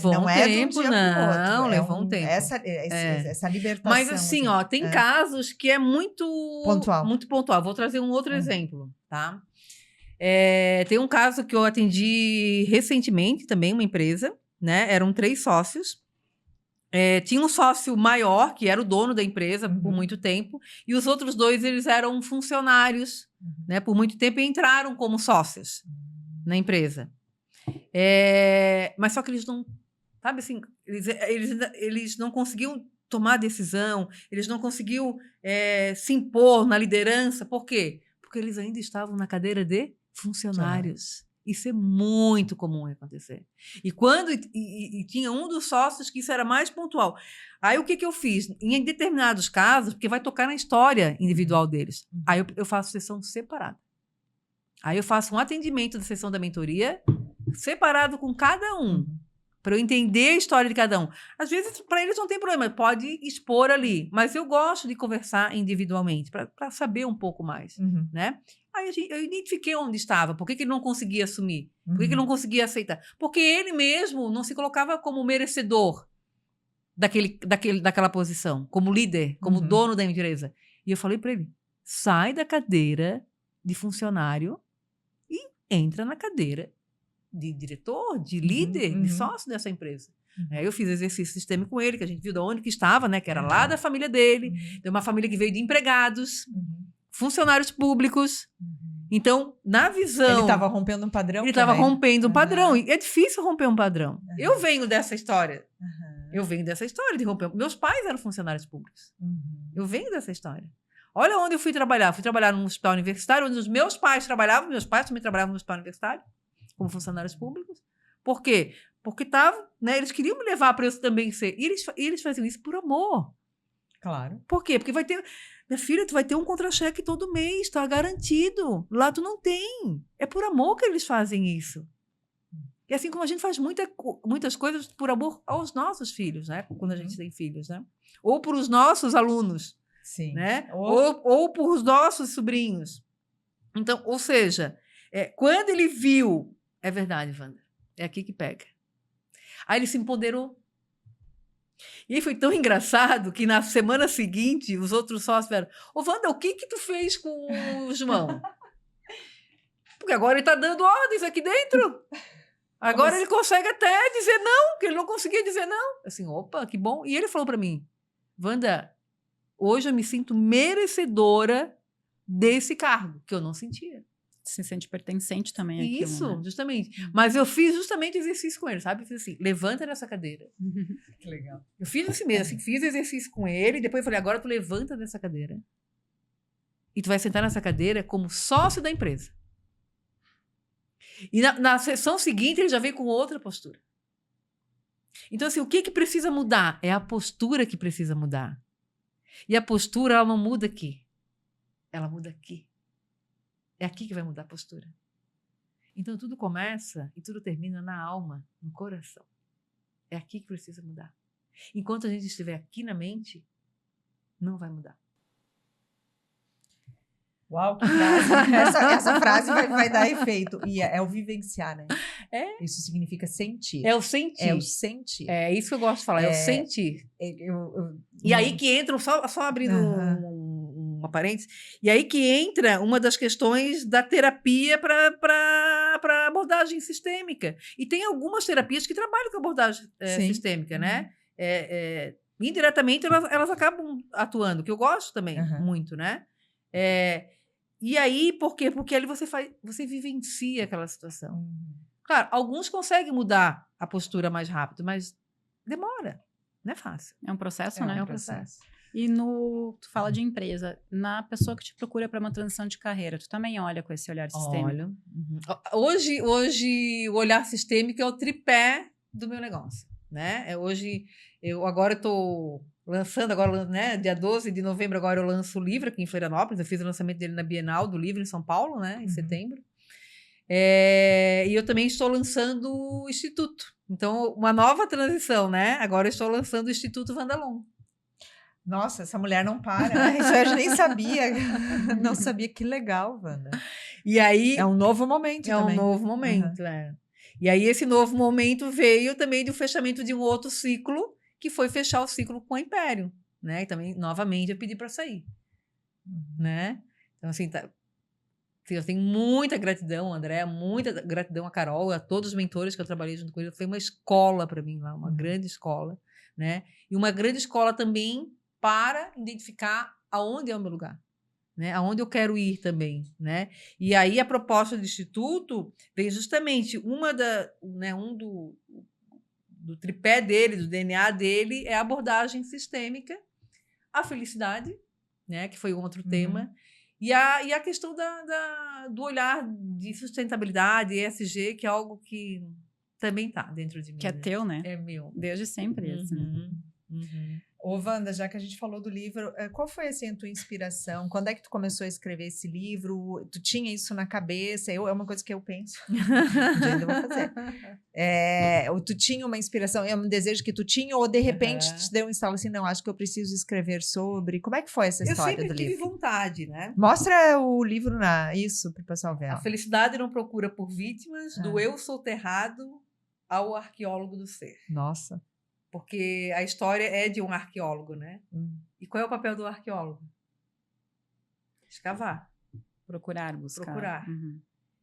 S1: tempo, de um dia pro outro.
S3: Levou um tempo.
S1: Essa libertação.
S3: Mas assim, ó, tem casos que é muito
S1: pontual.
S3: Muito pontual. Vou trazer um outro exemplo, tá? Tem um caso que eu atendi recentemente, também, uma empresa, né? Eram 3 sócios. Tinha um sócio maior, que era o dono da empresa por muito tempo, e os outros 2, eles eram funcionários, né, por muito tempo, e entraram como sócios na empresa. Mas só que eles não, sabe assim, eles não conseguiam tomar decisão, eles não conseguiam se impor na liderança. Por quê? Porque eles ainda estavam na cadeira de funcionários. Isso é muito comum acontecer. E quando tinha um dos sócios que isso era mais pontual. Aí o que eu fiz? Em determinados casos, porque vai tocar na história individual deles, aí eu faço sessão separada. Aí eu faço um atendimento da sessão da mentoria separado com cada um, para eu entender a história de cada um. Às vezes, para eles não tem problema, pode expor ali, mas eu gosto de conversar individualmente, para saber um pouco mais, né? Aí eu identifiquei onde estava, por que ele não conseguia assumir, por que ele não conseguia aceitar. Porque ele mesmo não se colocava como merecedor daquela posição, como líder, como dono da empresa. E eu falei para ele, sai da cadeira de funcionário e entra na cadeira de diretor, de líder, de sócio dessa empresa. Eu fiz exercício sistêmico com ele, que a gente viu de onde que estava, né? Que era lá da família dele, de uma família que veio de empregados, funcionários públicos. Então, na visão...
S1: Ele estava rompendo um padrão.
S3: Ele estava rompendo um padrão. E é difícil romper um padrão. Eu venho dessa história. Eu venho dessa história de romper. Meus pais eram funcionários públicos. Eu venho dessa história. Olha onde eu fui trabalhar. Fui trabalhar num hospital universitário, onde os meus pais trabalhavam. Meus pais também trabalhavam no hospital universitário, como funcionários públicos. Por quê? Porque né, eles queriam me levar para eu também ser. E eles faziam isso por amor.
S1: Claro.
S3: Por quê? Porque vai ter... Minha filha, tu vai ter um contra-cheque todo mês, tá garantido. Lá tu não tem. É por amor que eles fazem isso. E assim como a gente faz muitas coisas por amor aos nossos filhos, né? Quando a gente tem filhos, né? Ou por os nossos alunos.
S1: Sim.
S3: Né? Ou por os nossos sobrinhos. Então, ou seja, quando ele viu... É verdade, Wanda. É aqui que pega. Aí ele se empoderou. E foi tão engraçado que na semana seguinte, os outros sócios falaram, Wanda, o que tu fez com o João? Porque agora ele está dando ordens aqui dentro. Agora ele consegue até dizer não, que ele não conseguia dizer não. Assim, opa, que bom. E ele falou para mim, Wanda, hoje eu me sinto merecedora desse cargo, que eu não sentia.
S2: Se sente pertencente também àquilo,
S3: Isso,
S2: né?
S3: Justamente. Mas eu fiz justamente exercício com ele, sabe? Eu fiz assim, levanta dessa cadeira.
S1: Que legal.
S3: Eu fiz assim mesmo, assim, fiz exercício com ele, e depois eu falei, agora tu levanta dessa cadeira. E tu vai sentar nessa cadeira como sócio da empresa. E na sessão seguinte, ele já veio com outra postura. Então, assim, o que precisa mudar? É a postura que precisa mudar. E a postura, ela não muda aqui. Ela muda aqui. É aqui que vai mudar a postura. Então, tudo começa e tudo termina na alma, no coração. É aqui que precisa mudar. Enquanto a gente estiver aqui na mente, não vai mudar.
S1: Uau, que frase. Essa frase vai dar efeito. E é o vivenciar, né? Isso significa sentir.
S3: É o sentir.
S1: É o sentir.
S3: É isso que eu gosto de falar, é o sentir. E aí que entra, só abrindo uma parênteses, e aí que entra uma das questões da terapia para abordagem sistêmica. E tem algumas terapias que trabalham com abordagem sistêmica, né? Indiretamente elas acabam atuando, que eu gosto também muito, né? E aí, por quê? Porque ali você vivencia aquela situação. Claro, alguns conseguem mudar a postura mais rápido, mas demora. Não é fácil.
S2: É um processo, né?
S3: É um processo.
S2: E tu fala de empresa, na pessoa que te procura para uma transição de carreira, tu também olha com esse olhar sistêmico?
S3: Olha. Hoje, o olhar sistêmico é o tripé do meu negócio, né? Hoje, agora estou lançando, agora, né, dia 12 de novembro, agora eu lanço o livro aqui em Florianópolis, eu fiz o lançamento dele na Bienal do Livro em São Paulo, né, em setembro. E eu também estou lançando o Instituto. Então, uma nova transição, né? Agora eu estou lançando o Instituto Vandalon.
S1: Nossa, essa mulher não para. Isso eu nem sabia. Não sabia. Que legal, Wanda.
S3: E aí...
S1: É um novo momento também.
S3: É um novo momento, E aí esse novo momento veio também do fechamento de um outro ciclo, que foi fechar o ciclo com o Império, né? E também, novamente, eu pedi para sair, né? Então, assim, eu tenho muita gratidão, André, muita gratidão a Carol, a todos os mentores que eu trabalhei junto com eles. Foi uma escola para mim lá, uma grande escola, né? E uma grande escola também para identificar aonde é o meu lugar, né? Aonde eu quero ir também, né? E aí a proposta do Instituto vem justamente do tripé dele, do DNA dele, é a abordagem sistêmica, a felicidade, né? Que foi um outro tema. E a questão do olhar de sustentabilidade, ESG, que é algo que também está dentro de mim.
S2: Que é teu, né?
S3: É meu.
S2: Desde sempre. Assim.
S1: Ô, Wanda, já que a gente falou do livro, qual foi assim, a tua inspiração? Quando é que tu começou a escrever esse livro? Tu tinha isso na cabeça? É uma coisa que eu penso. Ainda vou fazer. Tu tinha uma inspiração, é um desejo que tu tinha, ou de repente te deu um estalo assim, não, acho que eu preciso escrever sobre. Como é que foi essa história do livro?
S3: Eu sempre tive vontade, né?
S1: Mostra o livro isso para o pessoal ver.
S3: A felicidade não procura por vítimas, do eu soterrado ao arqueólogo do ser.
S1: Nossa.
S3: Porque a história é de um arqueólogo, né? E qual é o papel do arqueólogo? Escavar.
S2: Procurar, buscar.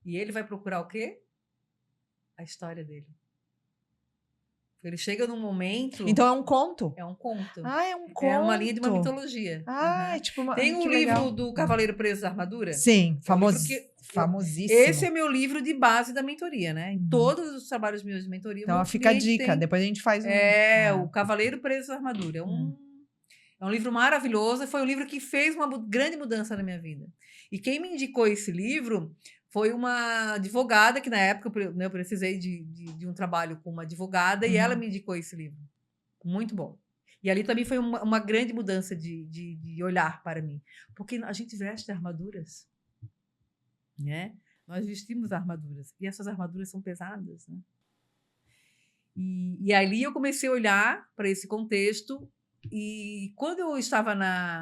S3: E ele vai procurar o quê? A história dele. Ele chega num momento...
S1: Então é um conto?
S3: É um conto.
S1: É um conto.
S3: É uma linha de uma mitologia.
S1: É tipo uma...
S3: Tem um livro do Cavaleiro Preso da Armadura?
S1: Sim, famosíssimo.
S3: Esse é meu livro de base da mentoria, né? Em todos os trabalhos meus de mentoria.
S1: Então fica a dica, depois a gente faz
S3: o Cavaleiro Preso da Armadura. É um livro maravilhoso, foi um livro que fez uma grande mudança na minha vida. E quem me indicou esse livro foi uma advogada, que na época eu precisei de um trabalho com uma advogada, e ela me indicou esse livro. Muito bom. E ali também foi uma grande mudança de olhar para mim. Porque a gente veste armaduras, né? Nós vestimos armaduras. E essas armaduras são pesadas, né? E ali eu comecei a olhar para esse contexto. E quando eu estava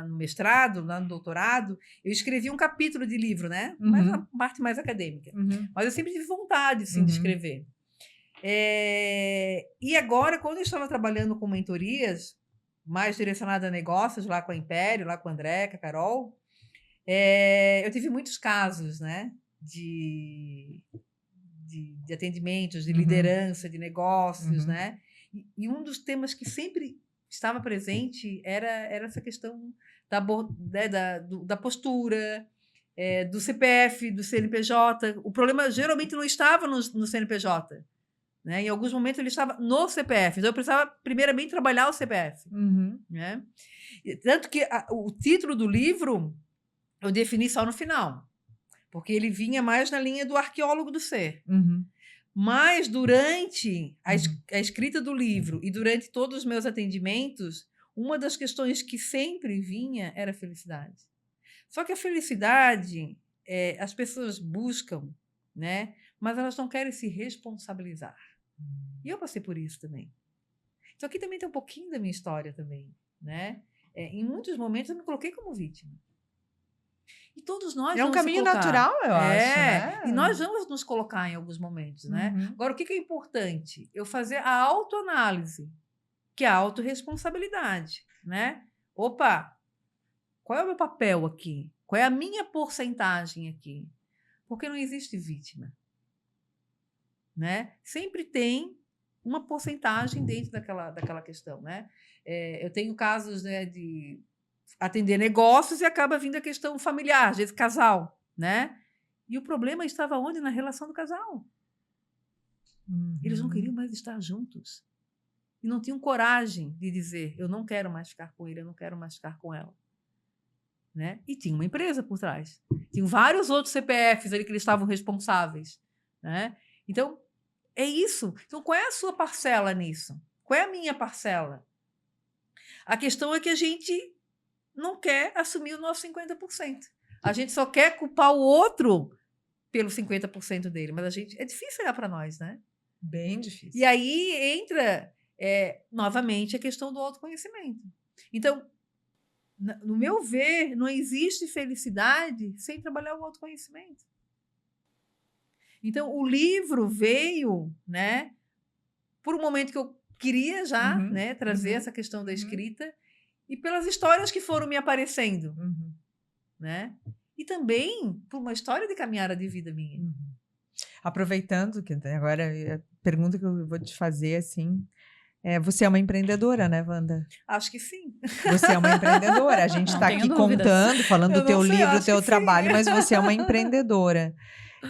S3: no mestrado, no doutorado, eu escrevi um capítulo de livro, né? Mas a parte mais acadêmica. Mas eu sempre tive vontade, sim, de escrever. E agora, quando eu estava trabalhando com mentorias, mais direcionada a negócios, lá com a Império, lá com a André, com a Carol, eu tive muitos casos, né? De atendimentos, de liderança, de negócios, né? E um dos temas que sempre estava presente era essa questão da postura, do CPF, do CNPJ. O problema geralmente não estava no CNPJ. Né? Em alguns momentos ele estava no CPF. Então eu precisava primeiramente trabalhar o CPF. Né? Tanto que o título do livro eu defini só no final. Porque ele vinha mais na linha do arqueólogo do ser. Mas durante a escrita do livro e durante todos os meus atendimentos, uma das questões que sempre vinha era a felicidade. Só que a felicidade, as pessoas buscam, né? Mas elas não querem se responsabilizar. E eu passei por isso também. Então aqui também tem um pouquinho da minha história também, né? Em muitos momentos eu me coloquei como vítima. E todos nós
S1: é um caminho natural, eu acho. Né?
S3: E nós vamos nos colocar em alguns momentos, né? Agora, o que é importante? Eu fazer a autoanálise, que é a autorresponsabilidade, né? Opa, qual é o meu papel aqui? Qual é a minha porcentagem aqui? Porque não existe vítima, né? Sempre tem uma porcentagem dentro daquela questão, né? Eu tenho casos, né, de atender negócios e acaba vindo a questão familiar, às vezes casal, né? E o problema estava onde? Na relação do casal. Eles não queriam mais estar juntos. e não tinham coragem de dizer, eu não quero mais ficar com ele, eu não quero mais ficar com ela. Né? E tinha uma empresa por trás. Tinham vários outros CPFs ali que eles estavam responsáveis. Né? Então, é isso. Então, qual é a sua parcela nisso? Qual é a minha parcela? A questão é que a gente não quer assumir o nosso 50%. A gente só quer culpar o outro pelo 50% dele, mas é difícil olhar para nós, né?
S1: Bem difícil.
S3: E aí entra, novamente, a questão do autoconhecimento. Então, no meu ver, não existe felicidade sem trabalhar o autoconhecimento. Então, o livro veio, né, por um momento que eu queria já, né, trazer essa questão da escrita e pelas histórias que foram me aparecendo, né? E também por uma história de caminhada de vida minha.
S1: Aproveitando que agora a pergunta que eu vou te fazer assim, você é uma empreendedora, né, Wanda?
S3: Acho que sim.
S1: Você é uma empreendedora. A gente está aqui contando, falando do teu livro, do teu trabalho, mas você é uma empreendedora.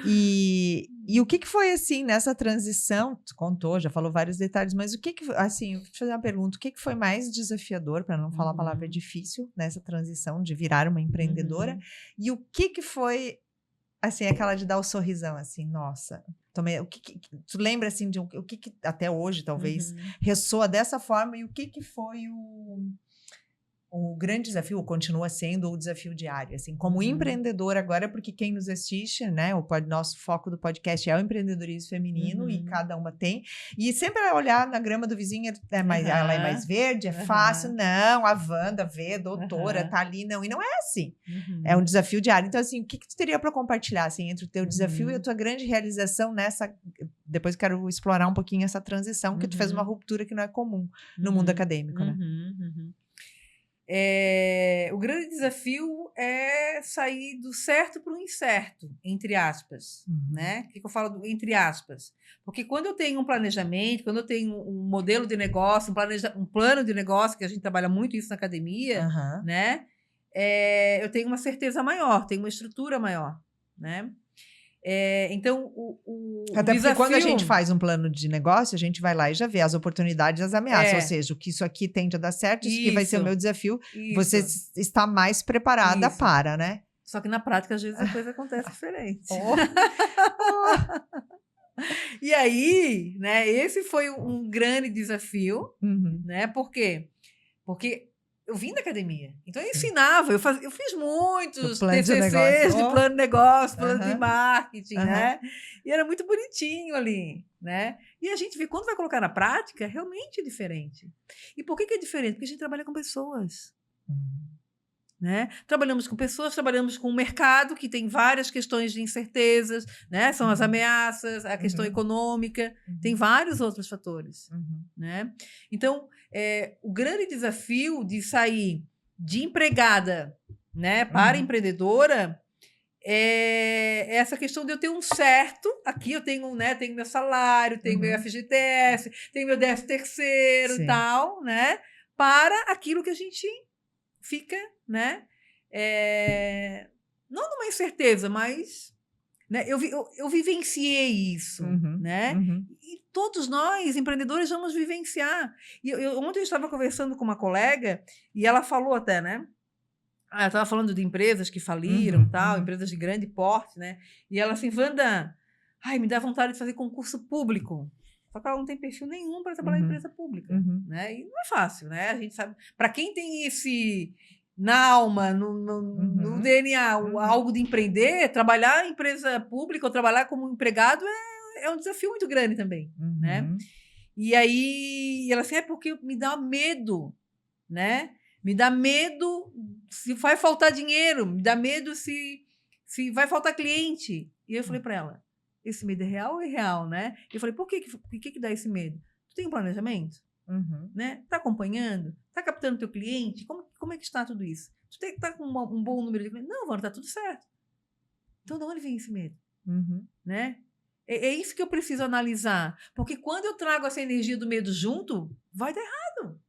S1: E o que foi, assim, nessa transição? Tu contou, já falou vários detalhes, mas o que assim, vou te fazer uma pergunta, o que foi mais desafiador, para não falar a palavra difícil, nessa transição de virar uma empreendedora? E o que foi, assim, aquela de dar o sorrisão, assim, nossa... tu lembra, assim, de o que até hoje, talvez, ressoa dessa forma e o que foi o grande desafio, ou continua sendo o desafio diário, assim, como empreendedor agora, porque quem nos assiste, né, nosso foco do podcast é o empreendedorismo feminino e cada uma tem, e sempre olhar na grama do vizinho, ela é mais verde, é fácil, não, a Wanda doutora, tá ali, não, e não é assim, é um desafio diário. Então, assim, o que tu teria para compartilhar, assim, entre o teu desafio e a tua grande realização nessa, depois quero explorar um pouquinho essa transição, que tu fez uma ruptura que não é comum no mundo acadêmico, né?
S3: O grande desafio é sair do certo para o incerto, entre aspas. Né? O que eu falo entre aspas? Porque quando eu tenho um planejamento, quando eu tenho um modelo de negócio, um plano de negócio, que a gente trabalha muito isso na academia, né? Eu tenho uma certeza maior, tenho uma estrutura maior. Né? Então,
S1: até porque quando a gente faz um plano de negócio, a gente vai lá e já vê as oportunidades e as ameaças, ou seja, o que isso aqui tende a dar certo, isso que vai ser o meu desafio, você está mais preparada para, né?
S3: Só que na prática, às vezes, a coisa acontece diferente. E aí, né, esse foi um grande desafio, né? Por quê? Porque eu vim da academia, então eu ensinava, eu fiz muitos TCCs de plano de negócio, plano de marketing, né? E era muito bonitinho ali, né? E a gente vê, quando vai colocar na prática, realmente é diferente. E por que é diferente? Porque a gente trabalha com pessoas. Né? Trabalhamos com pessoas, trabalhamos com um mercado que tem várias questões de incertezas, né? São as ameaças, a questão econômica, tem vários outros fatores. Né? Então, o grande desafio de sair de empregada, né, para empreendedora é essa questão de eu ter um certo, aqui eu tenho, né, tenho meu salário, tenho meu FGTS, tenho meu 13º e tal, né, para aquilo que a gente fica, né, não numa incerteza, mas, né, eu vivenciei isso, né, e todos nós, empreendedores, vamos vivenciar. E ontem eu estava conversando com uma colega e ela falou até, né, ela estava falando de empresas que faliram, tal, empresas de grande porte, né, e ela assim, Wanda, me dá vontade de fazer concurso público. Só que ela não tem perfil nenhum para trabalhar em empresa pública, né? E não é fácil, né? A gente sabe. Para quem tem esse na alma, no DNA, algo de empreender, trabalhar em empresa pública ou trabalhar como empregado é um desafio muito grande também, né? E aí ela assim, porque me dá medo, né? Me dá medo se vai faltar dinheiro, me dá medo se vai faltar cliente. E eu falei para ela, esse medo é real ou irreal, né? E eu falei, por que dá esse medo? Tu tem um planejamento? Né? Tá acompanhando? Tá captando teu cliente? Como é que está tudo isso? Tu tá com um bom número de clientes? Não, Wanda, tá tudo certo. Então, de onde vem esse medo? Né? É isso que eu preciso analisar. Porque quando eu trago essa energia do medo junto, vai dar errado.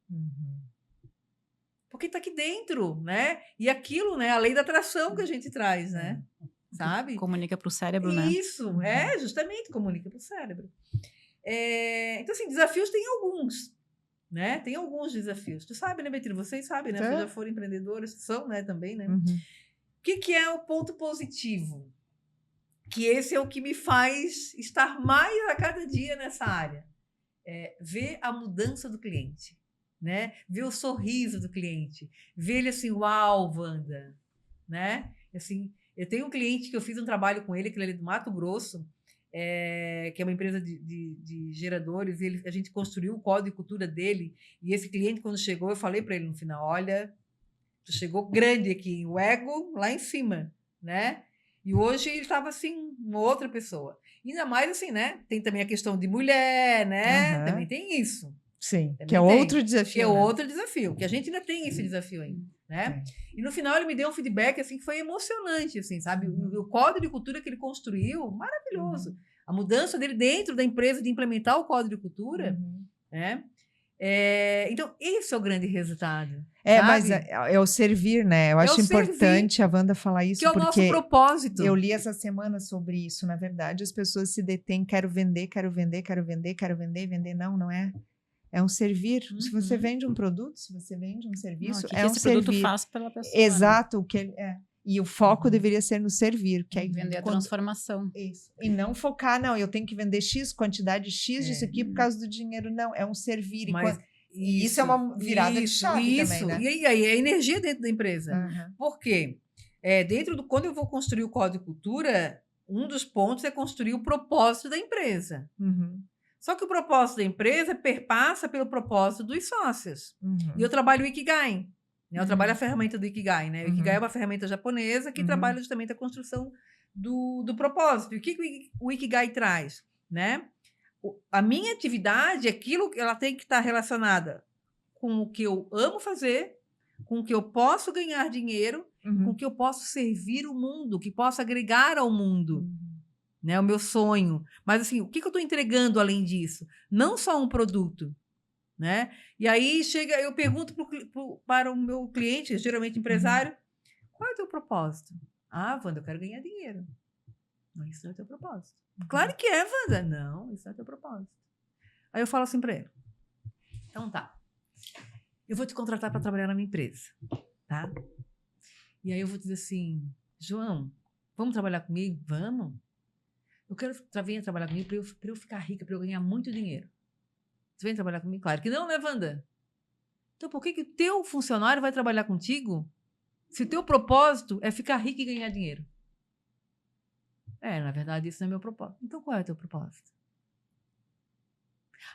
S3: Porque tá aqui dentro, né? E aquilo, né? A lei da atração que a gente traz, né? Sabe?
S2: Comunica para o cérebro, né?
S3: Isso, justamente, comunica para o cérebro. Então, assim, desafios tem alguns, né? Tem alguns desafios. Tu sabe, né, Betina? Vocês sabem, né? Vocês já foram empreendedores, são, né, também, né? O que é o ponto positivo? Que esse é o que me faz estar mais a cada dia nessa área. Ver a mudança do cliente, né? Ver o sorriso do cliente. Ver ele assim, uau, Wanda, né? Assim, eu tenho um cliente que eu fiz um trabalho com ele, que ele é do Mato Grosso, que é uma empresa de geradores, e a gente construiu o código de cultura dele, e esse cliente, quando chegou, eu falei para ele no final, olha, tu chegou grande aqui, o ego lá em cima, né? E hoje ele estava assim, uma outra pessoa. Ainda mais assim, né? Tem também a questão de mulher, né? Também tem isso.
S1: Sim, também que é outro desafio.
S3: Que é outro desafio, que a gente ainda tem esse desafio ainda, né? E no final ele me deu um feedback, assim, que foi emocionante, assim, sabe? O código de cultura que ele construiu, maravilhoso. A mudança dele dentro da empresa de implementar o código de cultura, né? Então, esse é o grande resultado.
S1: Mas é o servir, né? Eu acho importante a Wanda falar isso,
S3: que é o nosso propósito.
S1: Eu li essa semana sobre isso. Na verdade, as pessoas se detêm, quero vender, vender. Não é. É um servir. Se você vende um produto, se você vende um serviço,
S2: é um servir. O que esse produto faz pela pessoa.
S1: Exato. O que ele E o foco deveria ser no servir. Que é
S2: vender a transformação.
S1: Isso. E não focar, eu tenho que vender X, quantidade X disso aqui por causa do dinheiro. Não, é um servir. E isso é uma virada de chave também, né?
S3: E aí, a energia dentro da empresa. Por quê? Quando eu vou construir o código de cultura, um dos pontos é construir o propósito da empresa. Só que o propósito da empresa perpassa pelo propósito dos sócios. E eu trabalho o Ikigai. Eu trabalho a ferramenta do Ikigai, né? O Ikigai é uma ferramenta japonesa que trabalha justamente a construção do propósito. E o que o Ikigai traz, né? A minha atividade, aquilo que ela tem que estar relacionada com o que eu amo fazer, com o que eu posso ganhar dinheiro, com o que eu posso servir o mundo, que posso agregar ao mundo. Né, o meu sonho. Mas, assim, o que eu estou entregando além disso? Não só um produto, né? E aí eu pergunto para o meu cliente, geralmente empresário, qual é o teu propósito? Wanda, eu quero ganhar dinheiro. Não, isso não é o teu propósito. Claro que é, Wanda. Não, isso não é o teu propósito. Aí eu falo assim para ele, então tá, eu vou te contratar para trabalhar na minha empresa, tá? E aí eu vou dizer assim, João, vamos trabalhar comigo? Vamos. Eu quero vir trabalhar comigo para eu ficar rica, para eu ganhar muito dinheiro. Você vem trabalhar comigo? Claro que não, né, Wanda? Então, por que o teu funcionário vai trabalhar contigo se o teu propósito é ficar rica e ganhar dinheiro? Na verdade, isso não é meu propósito. Então, qual é o teu propósito?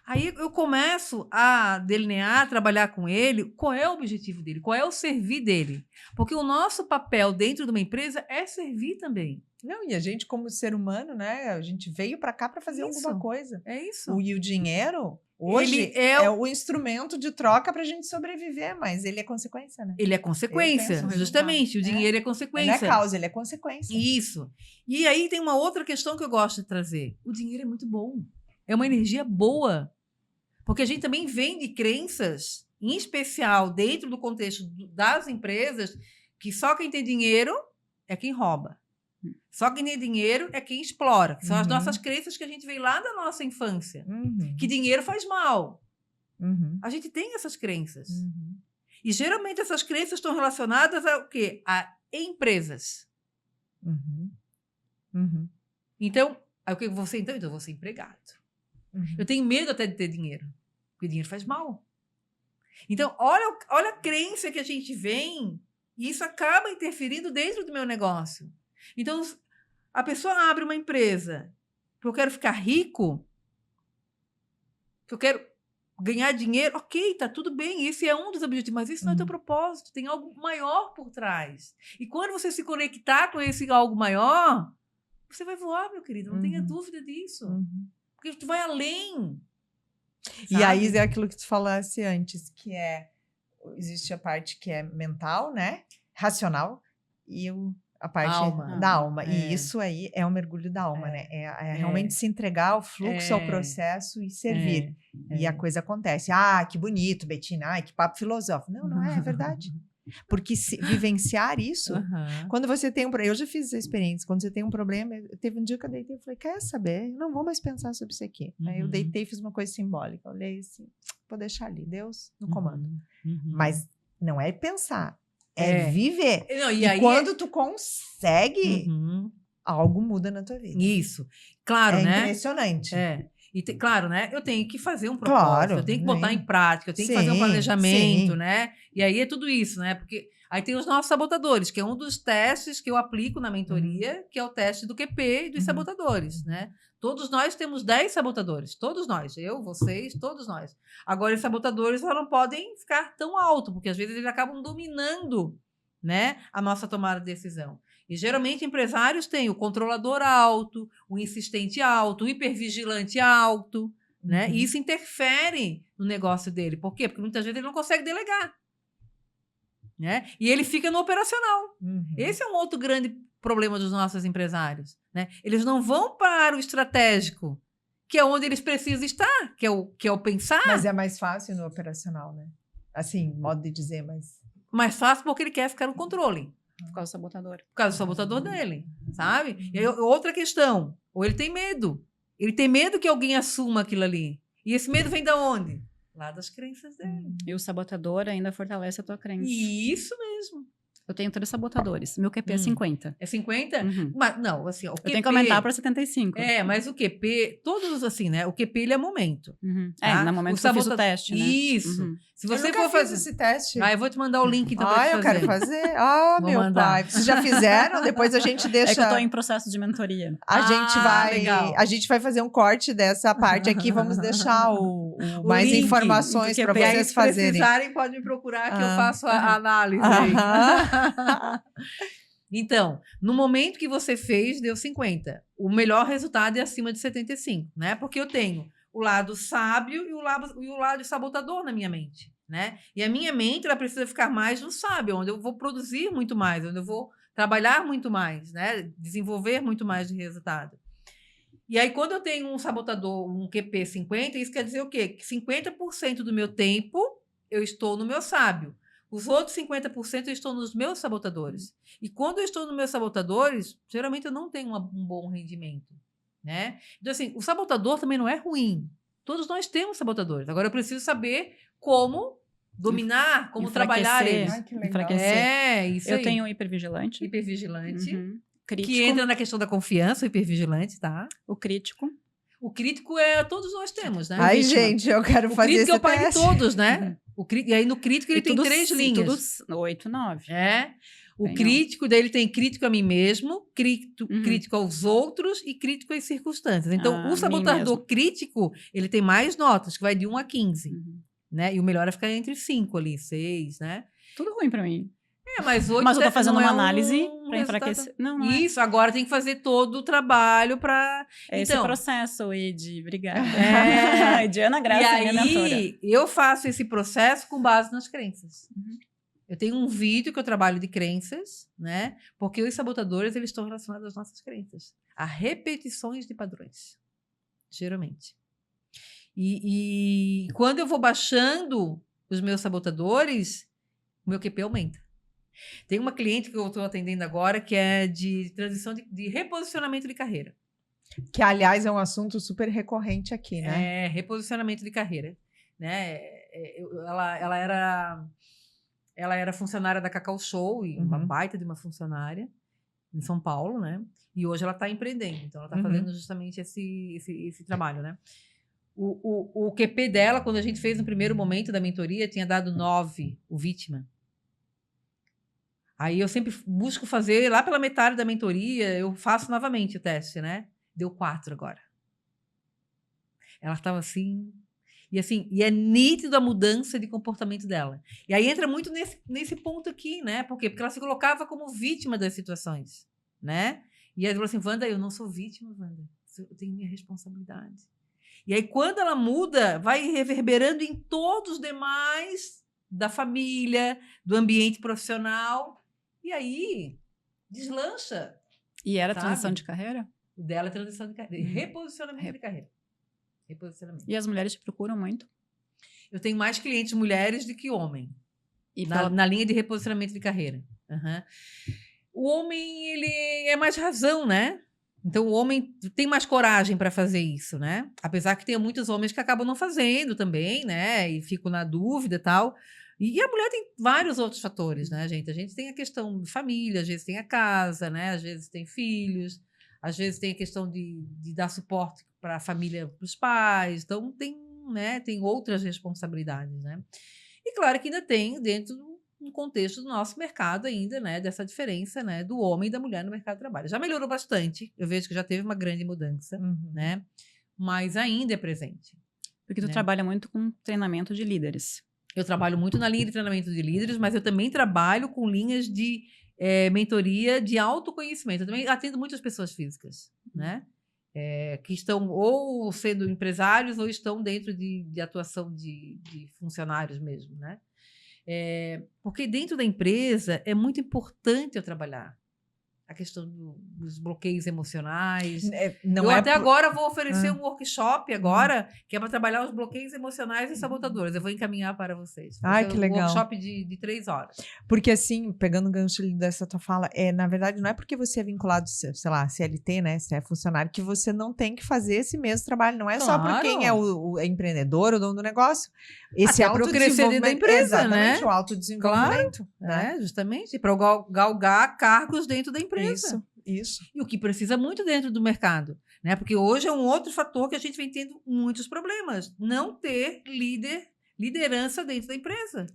S3: Aí eu começo a delinear, trabalhar com ele, qual é o objetivo dele, qual é o servir dele. Porque o nosso papel dentro de uma empresa é servir também.
S1: E a gente, como ser humano, né? A gente veio para cá para fazer alguma coisa.
S3: É isso.
S1: E o dinheiro, hoje, é o instrumento de troca para a gente sobreviver, mas ele é consequência, né?
S3: Ele é consequência, justamente. O dinheiro é consequência.
S1: Não é causa, ele é consequência.
S3: Isso. E aí tem uma outra questão que eu gosto de trazer. O dinheiro é muito bom. É uma energia boa. Porque a gente também vende crenças, em especial dentro do contexto das empresas, que só quem tem dinheiro é quem rouba. Só quem tem dinheiro é quem explora. Que são as nossas crenças que a gente veio lá da nossa infância. Que dinheiro faz mal. A gente tem essas crenças. E geralmente essas crenças estão relacionadas a o quê? A empresas. Então, o que você então? Então, eu vou ser empregado. Eu tenho medo até de ter dinheiro. Porque dinheiro faz mal. Então, olha a crença que a gente vem e isso acaba interferindo dentro do meu negócio. Então, a pessoa abre uma empresa porque eu quero ficar rico, que eu quero ganhar dinheiro, ok, tá tudo bem, esse é um dos objetivos, mas isso não é teu propósito, tem algo maior por trás. E quando você se conectar com esse algo maior, você vai voar, meu querido, não tenha dúvida disso. Porque tu vai além. Sabe?
S1: E aí é aquilo que tu falasse antes, que existe a parte que é mental, né? Racional, e a parte da alma. E isso aí é o mergulho da alma, né? É realmente se entregar ao fluxo, ao processo e servir. E a coisa acontece. Que bonito, Betina. Que papo filosófico. Não é verdade. Porque vivenciar isso, quando você tem eu já fiz essa experiência, quando você tem um problema, teve um dia que eu deitei e falei, quer saber? Eu não vou mais pensar sobre isso aqui. Aí eu deitei e fiz uma coisa simbólica. Eu olhei assim, vou deixar ali, Deus no comando. Mas não é pensar, é viver.
S3: Não,
S1: e aí quando tu consegue, algo muda na tua vida.
S3: Isso. Claro, né?
S1: É impressionante.
S3: E claro, né? Eu tenho que fazer um propósito, eu tenho que botar em prática, eu tenho que fazer um planejamento, né? E aí é tudo isso, né? Porque aí tem os nossos sabotadores, que é um dos testes que eu aplico na mentoria, que é o teste do QP e dos sabotadores, né? Todos nós temos 10 sabotadores, todos nós, eu, vocês, todos nós. Agora, os sabotadores não podem ficar tão alto, porque às vezes eles acabam dominando, né, a nossa tomada de decisão. E geralmente empresários têm o controlador alto, o insistente alto, o hipervigilante alto, né? E isso interfere no negócio dele. Por quê? Porque muitas vezes ele não consegue delegar, né? E ele fica no operacional. Esse é um outro grande problema dos nossos empresários, né? Eles não vão para o estratégico, que é onde eles precisam estar, que é o pensar.
S1: Mas é mais fácil no operacional, né? Assim, modo de dizer, mas...
S3: Mais fácil porque ele quer ficar no controle.
S2: Por causa do sabotador.
S3: Por causa do sabotador dele, sabe? E aí, outra questão. Ou ele tem medo. Ele tem medo que alguém assuma aquilo ali. E esse medo vem de onde? Lá das crenças dele.
S2: E o sabotador ainda fortalece a tua crença.
S3: Isso mesmo.
S2: Eu tenho 3 sabotadores. Meu QP é 50.
S3: É 50? Mas, não, assim, o QP...
S2: Eu tenho que aumentar para 75.
S3: Mas o QP, todos assim, né? O QP, ele é momento. Tá?
S2: No momento que eu fiz o teste, né?
S3: Isso. Se você
S1: eu nunca
S3: for fazer
S1: esse teste.
S3: Eu vou te mandar o link, então, pra
S1: eu quero fazer. Meu pai. Vocês já fizeram? Depois a gente deixa...
S2: É que eu tô em processo de mentoria.
S1: A gente vai fazer um corte dessa parte aqui. Vamos deixar mais
S3: link,
S1: informações para vocês fazerem.
S3: Se precisarem, podem me procurar que eu faço a análise aí. Então, no momento que você fez, deu 50. O melhor resultado é acima de 75, né? Porque eu tenho o lado sábio e o lado sabotador na minha mente, né? E a minha mente, ela precisa ficar mais no sábio, onde eu vou produzir muito mais, onde eu vou trabalhar muito mais, né? Desenvolver muito mais de resultado. E aí, quando eu tenho um sabotador, um QP 50, isso quer dizer o quê? Que 50% do meu tempo eu estou no meu sábio. Os outros 50% eu estou nos meus sabotadores. E quando eu estou nos meus sabotadores, geralmente eu não tenho um bom rendimento, né? Então, assim, o sabotador também não é ruim. Todos nós temos sabotadores. Agora, eu preciso saber como dominar, como trabalhar eles.
S2: Enfraquecer.
S3: Isso
S2: eu
S3: aí.
S2: tenho um hipervigilante.
S3: Crítico. Que entra na questão da confiança, o hipervigilante, tá?
S2: O crítico.
S3: O crítico todos nós temos, né?
S1: Ai, gente, eu quero fazer esse teste.
S3: O crítico é o pai de todos, né? E aí no crítico ele tem 3 linhas.
S2: Tudo 8, 9.
S3: O crítico, daí ele tem crítico a mim mesmo, crítico aos outros e crítico às circunstâncias. Então, o sabotador crítico, ele tem mais notas, que vai de 1 a 15. Né? E o melhor é ficar entre 5 ali, 6, né?
S2: Tudo ruim pra mim.
S3: Mas 8
S2: eu tô fazendo uma análise pra enfraquecer. Não
S3: Isso, agora tem que fazer todo o trabalho pra...
S2: Esse processo, Ed, obrigada. Diana Graça, minha mentora.
S3: E aí, eu faço esse processo com base nas crenças. Eu tenho um vídeo que eu trabalho de crenças, né? Porque os sabotadores, eles estão relacionados às nossas crenças. A repetições de padrões, geralmente. E quando eu vou baixando os meus sabotadores, o meu QP aumenta. Tem uma cliente que eu estou atendendo agora que é de transição de reposicionamento de carreira.
S1: Que, aliás, é um assunto super recorrente aqui, né?
S3: Reposicionamento de carreira. Né? Ela era funcionária da Cacau Show, e uma baita de uma funcionária em São Paulo, né? E hoje ela está empreendendo, então ela está fazendo justamente esse trabalho, né? O QP dela, quando a gente fez no primeiro momento da mentoria, tinha dado 9, o vítima. Aí eu sempre busco fazer, lá pela metade da mentoria, eu faço novamente o teste, né? Deu 4 agora. Ela estava assim... E é nítido a mudança de comportamento dela. E aí entra muito nesse ponto aqui, né? Por quê? Porque ela se colocava como vítima das situações, né? E aí ela falou assim, Wanda, eu não sou vítima, Wanda. Eu tenho minha responsabilidade. E aí quando ela muda, vai reverberando em todos os demais da família, do ambiente profissional. E aí deslancha.
S2: E era transição de carreira?
S3: O dela é transição de carreira. Reposicionamento de carreira. Reposicionamento.
S2: E as mulheres te procuram muito?
S3: Eu tenho mais clientes mulheres do que homem. Na linha de reposicionamento de carreira. O homem, ele é mais razão, né? Então, o homem tem mais coragem para fazer isso, né? Apesar que tem muitos homens que acabam não fazendo também, né? E ficam na dúvida e tal. E a mulher tem vários outros fatores, né, gente? A gente tem a questão de família, às vezes tem a casa, né? Às vezes tem filhos, às vezes tem a questão de dar suporte para a família, para os pais. Então, tem outras responsabilidades, né? E claro que ainda tem dentro do contexto do nosso mercado ainda, né? Dessa diferença, né? Do homem e da mulher no mercado de trabalho. Já melhorou bastante. Eu vejo que já teve uma grande mudança, né? Mas ainda é presente.
S2: Porque tu trabalha muito com treinamento de líderes.
S3: Eu trabalho muito na linha de treinamento de líderes, mas eu também trabalho com linhas de mentoria de autoconhecimento. Eu também atendo muitas pessoas físicas, né? Que estão ou sendo empresários ou estão dentro de atuação de funcionários mesmo, né? Porque dentro da empresa é muito importante eu trabalhar a questão dos bloqueios emocionais. Até agora vou oferecer um workshop agora, que é para trabalhar os bloqueios emocionais e sabotadores. Eu vou encaminhar para vocês.
S1: Que legal.
S3: Um workshop de 3 horas.
S1: Porque assim, pegando o gancho dessa tua fala, na verdade não é porque você é vinculado, sei lá, CLT, né, se é funcionário, que você não tem que fazer esse mesmo trabalho. Não é só por quem é o empreendedor, o dono do negócio. Esse
S3: autodesenvolvimento da empresa,
S1: exatamente, o autodesenvolvimento.
S3: Claro, justamente, para galgar cargos dentro da empresa.
S1: Isso.
S3: E o que precisa muito dentro do mercado, né? Porque hoje é um outro fator que a gente vem tendo muitos problemas. Não ter liderança dentro da empresa.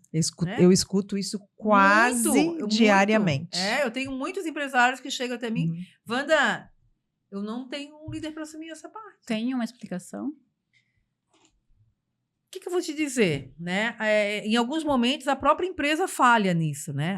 S1: Eu escuto isso quase diariamente.
S3: Eu tenho muitos empresários que chegam até mim. Wanda, eu não tenho um líder para assumir essa parte.
S2: Tem uma explicação?
S3: O que eu vou te dizer, né? Em alguns momentos a própria empresa falha nisso, né?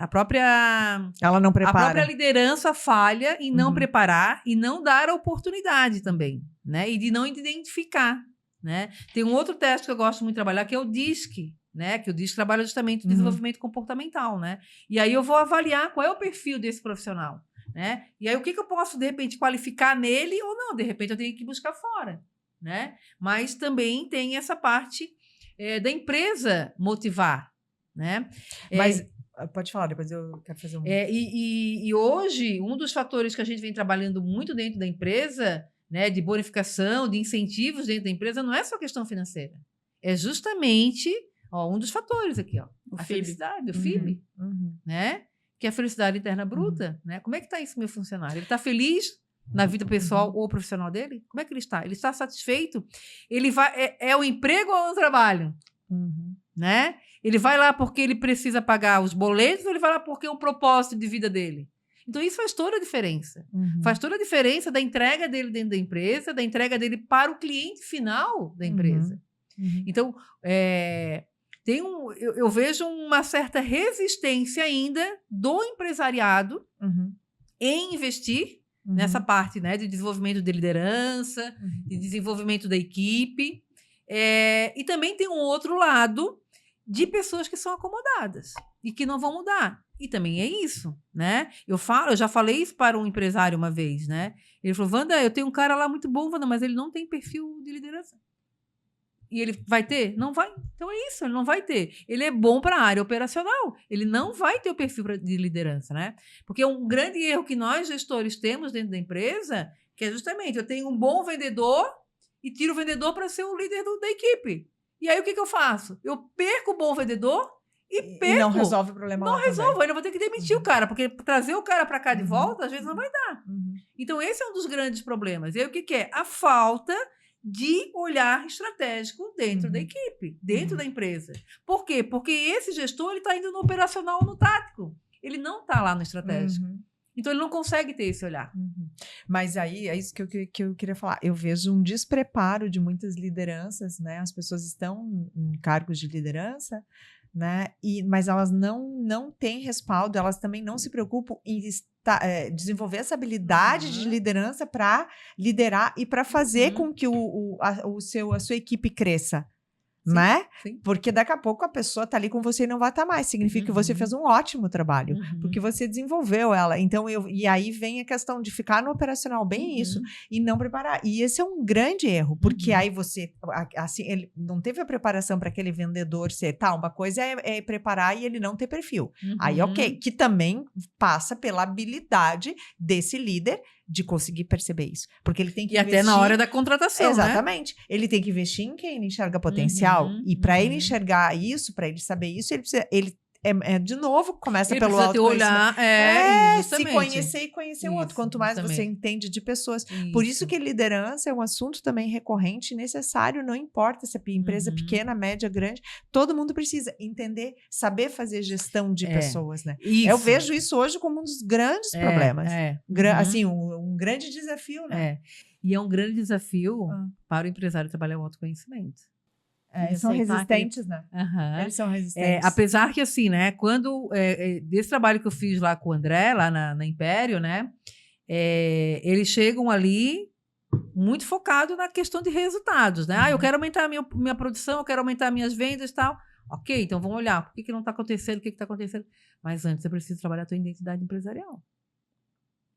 S1: Ela não prepara.
S3: A própria liderança falha em não preparar e não dar a oportunidade também, né? E de não identificar, né? Tem um outro teste que eu gosto muito de trabalhar, que é o DISC, né? Que o DISC trabalha justamente o desenvolvimento comportamental, né? E aí eu vou avaliar qual é o perfil desse profissional, né? E aí o que eu posso, de repente, qualificar nele ou não. De repente eu tenho que buscar fora, né? Mas também tem essa parte da empresa motivar, né?
S1: Mas pode falar, depois eu quero fazer um...
S3: E hoje, um dos fatores que a gente vem trabalhando muito dentro da empresa, né, de bonificação, de incentivos dentro da empresa, não é só questão financeira. É justamente um dos fatores aqui, a felicidade, o FIB, né? Que é a felicidade interna bruta, né? Como é que está isso, meu funcionário? Ele está feliz na vida pessoal ou profissional dele? Como é que ele está? Ele está satisfeito? Ele vai... É o emprego ou é o trabalho? Né? Ele vai lá porque ele precisa pagar os boletos ou ele vai lá porque é um propósito de vida dele? Então, isso faz toda a diferença. Faz toda a diferença da entrega dele dentro da empresa, da entrega dele para o cliente final da empresa. Então, eu vejo uma certa resistência ainda do empresariado em investir nessa parte, né, de desenvolvimento de liderança, de desenvolvimento da equipe. E também tem um outro lado de pessoas que são acomodadas e que não vão mudar. E também é isso, né? Eu já falei isso para um empresário uma vez, né? Ele falou, Wanda, eu tenho um cara lá muito bom, Wanda, mas ele não tem perfil de liderança. E ele vai ter? Não vai. Então é isso, ele não vai ter. Ele é bom para a área operacional. Ele não vai ter o perfil de liderança, né? Porque um grande erro que nós, gestores, temos dentro da empresa, que é justamente, eu tenho um bom vendedor e tiro o vendedor para ser o líder da equipe. E aí o que eu faço? Eu perco o bom vendedor e perco.
S1: E não resolve o problema.
S3: Não resolve, ainda vou ter que demitir o cara, porque trazer o cara para cá de volta, às vezes não vai dar. Então esse é um dos grandes problemas. E aí o que é? A falta de olhar estratégico dentro da equipe, dentro da empresa. Por quê? Porque esse gestor ele está indo no operacional ou no tático. Ele não está lá no estratégico. Então, ele não consegue ter esse olhar.
S1: Mas aí, é isso que eu queria falar. Eu vejo um despreparo de muitas lideranças, né? As pessoas estão em cargos de liderança, né? Mas elas não têm respaldo, elas também não se preocupam em desenvolver essa habilidade de liderança para liderar e para fazer com que a sua equipe cresça. né?
S3: Sim.
S1: Porque daqui a pouco a pessoa tá ali com você e não vai estar mais. Significa que você fez um ótimo trabalho, porque você desenvolveu ela. Então, e aí vem a questão de ficar no operacional, bem isso, e não preparar. E esse é um grande erro, porque aí você, assim, ele não teve a preparação para aquele vendedor ser, uma coisa é preparar e ele não ter perfil. Aí, ok, que também passa pela habilidade desse líder de conseguir perceber isso. Porque ele tem que investir...
S3: até na hora da contratação,
S1: Exatamente. Né? Ele tem que investir em quem ele enxerga potencial. E para ele enxergar isso, para ele saber isso, ele de novo, começa pelo autoconhecimento. Se conhecer e conhecer o outro. Quanto mais você entende de pessoas. Por isso que liderança é um assunto também recorrente e necessário, não importa se é empresa pequena, média, grande, todo mundo precisa entender, saber fazer gestão de pessoas, né? Eu vejo isso hoje como um dos grandes problemas. Assim, um grande desafio, né?
S3: E é um grande desafio para o empresário trabalhar o autoconhecimento.
S1: Eles são resistentes, né? Eles são resistentes.
S3: Apesar que, assim, né? Quando... desse trabalho que eu fiz lá com o André, lá na Império, né? Eles chegam ali muito focado na questão de resultados, né? Eu quero aumentar a minha produção, eu quero aumentar minhas vendas e tal. Ok, então vamos olhar. Por que não está acontecendo? O que está acontecendo? Mas antes eu preciso trabalhar a tua identidade empresarial.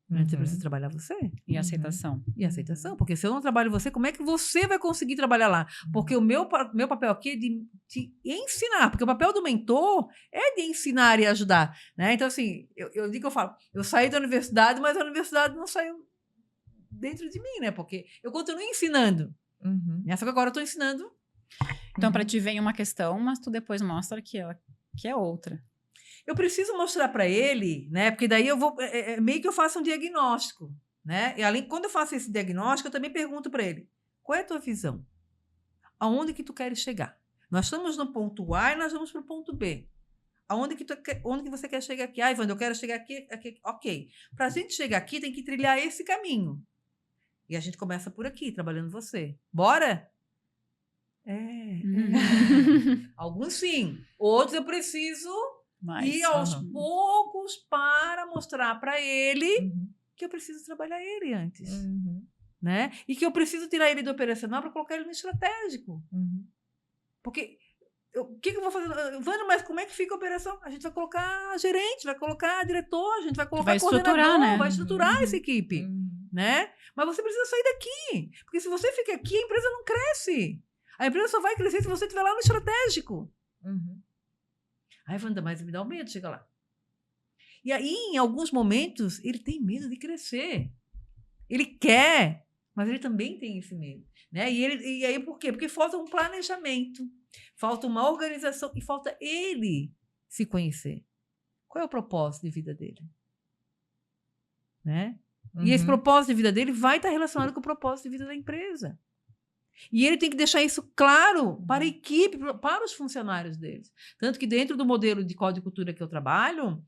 S3: Antes você precisa trabalhar você.
S2: E aceitação.
S3: E aceitação. Porque se eu não trabalho você, como é que você vai conseguir trabalhar lá? Porque o meu papel aqui é de te ensinar. Porque o papel do mentor é de ensinar e ajudar. Né? Então, assim, eu falo, eu saí da universidade, mas a universidade não saiu dentro de mim, né? Porque eu continuo ensinando. Só que agora eu estou ensinando.
S2: Então, para ti vem uma questão, mas tu depois mostra que é outra.
S3: Eu preciso mostrar para ele, né? Porque daí eu vou meio que eu faço um diagnóstico, né? E além, quando eu faço esse diagnóstico, eu também pergunto para ele: qual é a tua visão? Aonde que tu queres chegar? Nós estamos no ponto A e nós vamos para o ponto B. Onde que você quer chegar aqui? Ivandro, eu quero chegar aqui. Ok. Para a gente chegar aqui, tem que trilhar esse caminho. E a gente começa por aqui, trabalhando você. Bora? Alguns sim. Outros eu preciso ir aos poucos para mostrar para ele que eu preciso trabalhar ele antes. Né? E que eu preciso tirar ele do operacional para colocar ele no estratégico. Porque o que eu vou fazer? Vânia, mas como é que fica a operação? A gente vai colocar gerente, vai colocar diretor, a gente vai colocar coordenador,
S2: né?
S3: vai estruturar essa equipe. Né? Mas você precisa sair daqui. Porque se você fica aqui, a empresa não cresce. A empresa só vai crescer se você estiver lá no estratégico. Aí, Wanda, mas me dá um medo de chegar lá. E aí, em alguns momentos, ele tem medo de crescer. Ele quer, mas ele também tem esse medo. Né? E aí, por quê? Porque falta um planejamento, falta uma organização e falta ele se conhecer. Qual é o propósito de vida dele? Né? E esse propósito de vida dele vai estar relacionado com o propósito de vida da empresa. E ele tem que deixar isso claro para a equipe, para os funcionários deles. Tanto que dentro do modelo de código de cultura que eu trabalho,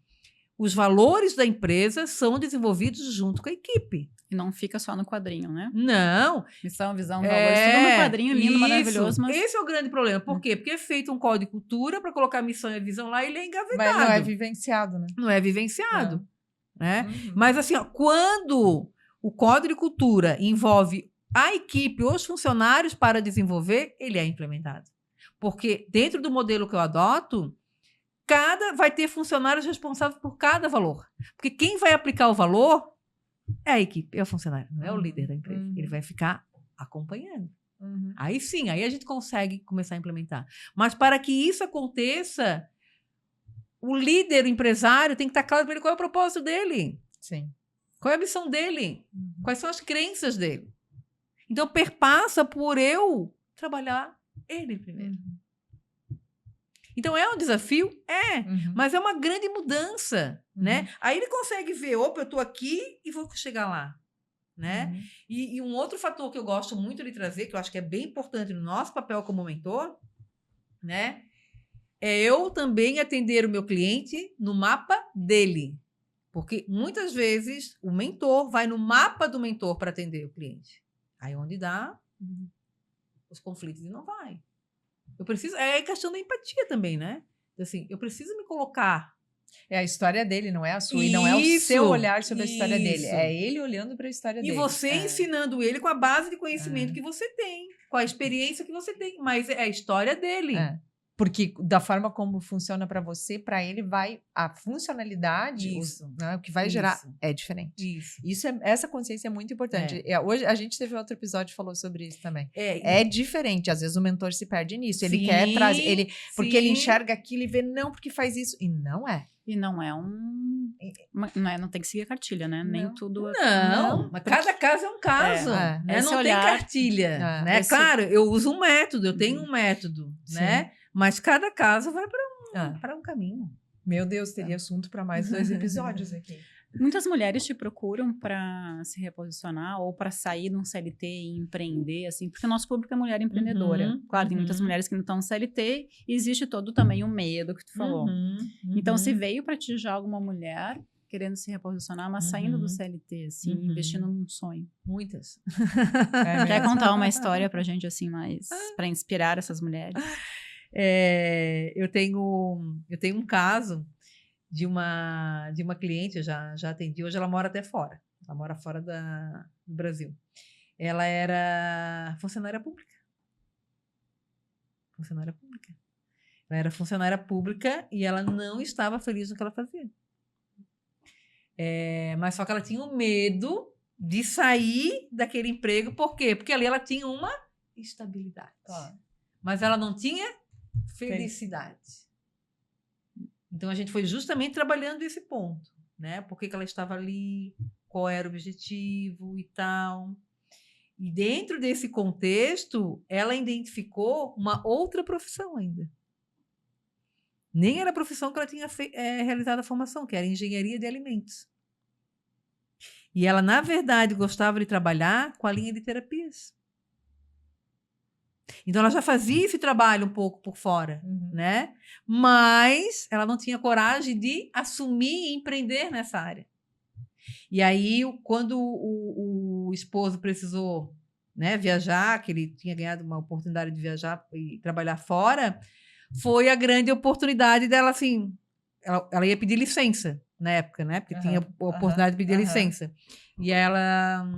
S3: os valores da empresa são desenvolvidos junto com a equipe.
S2: E não fica só no quadrinho, né?
S3: Não.
S2: Missão, visão, valores, tudo no quadrinho, lindo,
S3: isso,
S2: maravilhoso. Mas...
S3: Esse é o grande problema. Por quê? Porque é feito um código de cultura para colocar a missão e a visão lá e ele é engavetado.
S1: Mas não é vivenciado, né?
S3: Não é vivenciado. Né? Mas assim, quando o código de cultura envolve a equipe, os funcionários para desenvolver, ele é implementado. Porque dentro do modelo que eu adoto, vai ter funcionários responsáveis por cada valor. Porque quem vai aplicar o valor é a equipe, é o funcionário, não é o líder da empresa. Ele vai ficar acompanhando. Aí sim, aí a gente consegue começar a implementar. Mas para que isso aconteça, o líder, o empresário, tem que estar claro para ele qual é o propósito dele.
S1: Sim.
S3: Qual é a missão dele? Quais são as crenças dele? Então, perpassa por eu trabalhar ele primeiro. Então, é um desafio? Mas é uma grande mudança, né? Aí ele consegue ver, opa, eu estou aqui e vou chegar lá, né? E um outro fator que eu gosto muito de trazer, que eu acho que é bem importante no nosso papel como mentor, né? É eu também atender o meu cliente no mapa dele. Porque, muitas vezes, o mentor vai no mapa do mentor para atender o cliente. Aí onde dá os conflitos e não vai. Eu preciso... É questão da empatia também, né? Assim, eu preciso me colocar...
S1: É a história dele, não é a sua. E não é o seu olhar sobre a história dele. É ele olhando para a história dele.
S3: E você ensinando ele com a base de conhecimento que você tem. com a experiência que você tem, mas é a história dele.
S1: Porque da forma como funciona para você, para ele a funcionalidade, né, o que vai gerar é diferente. Essa consciência é muito importante. Hoje a gente teve outro episódio que falou sobre isso também. É diferente. Às vezes o mentor se perde nisso. Ele quer trazer, porque ele enxerga aquilo e vê não porque faz isso e não é.
S2: E não é não tem que seguir a cartilha, né? Não. Nem tudo.
S3: Não, mas cada caso é um caso. Né? Não tem cartilha. Né? Claro, eu uso um método, eu tenho um método, né? Mas cada caso vai para um caminho.
S1: Meu Deus, teria assunto para mais 2 episódios aqui.
S2: Muitas mulheres te procuram para se reposicionar ou para sair de um CLT e empreender, assim, porque o nosso público é mulher empreendedora. Claro, tem muitas mulheres que não estão no CLT e existe todo também o medo que tu falou. Então, se veio para ti já alguma mulher querendo se reposicionar, mas saindo do CLT, assim, investindo num sonho.
S3: Muitas.
S2: Quer contar uma história pra gente, assim, mais para inspirar essas mulheres?
S3: Eu tenho um caso de uma cliente, eu já atendi, hoje ela mora até fora. Ela mora fora do Brasil. Ela era funcionária pública. Ela era funcionária pública e ela não estava feliz no que ela fazia. Mas só que ela tinha o medo de sair daquele emprego. Por quê? Porque ali ela tinha uma estabilidade. Mas ela não tinha felicidade. Então, a gente foi justamente trabalhando esse ponto, né? Por que ela estava ali, qual era o objetivo e tal. E dentro desse contexto, ela identificou uma outra profissão ainda. Nem era a profissão que ela tinha realizado a formação, que era engenharia de alimentos. E ela, na verdade, gostava de trabalhar com a linha de terapias. Então, ela já fazia esse trabalho um pouco por fora, né? Mas ela não tinha coragem de assumir e empreender nessa área. E aí, quando o esposo precisou, né, viajar, que ele tinha ganhado uma oportunidade de viajar e trabalhar fora, foi a grande oportunidade dela, assim, ela ia pedir licença na época, né? Porque tinha a oportunidade de pedir licença. E ela,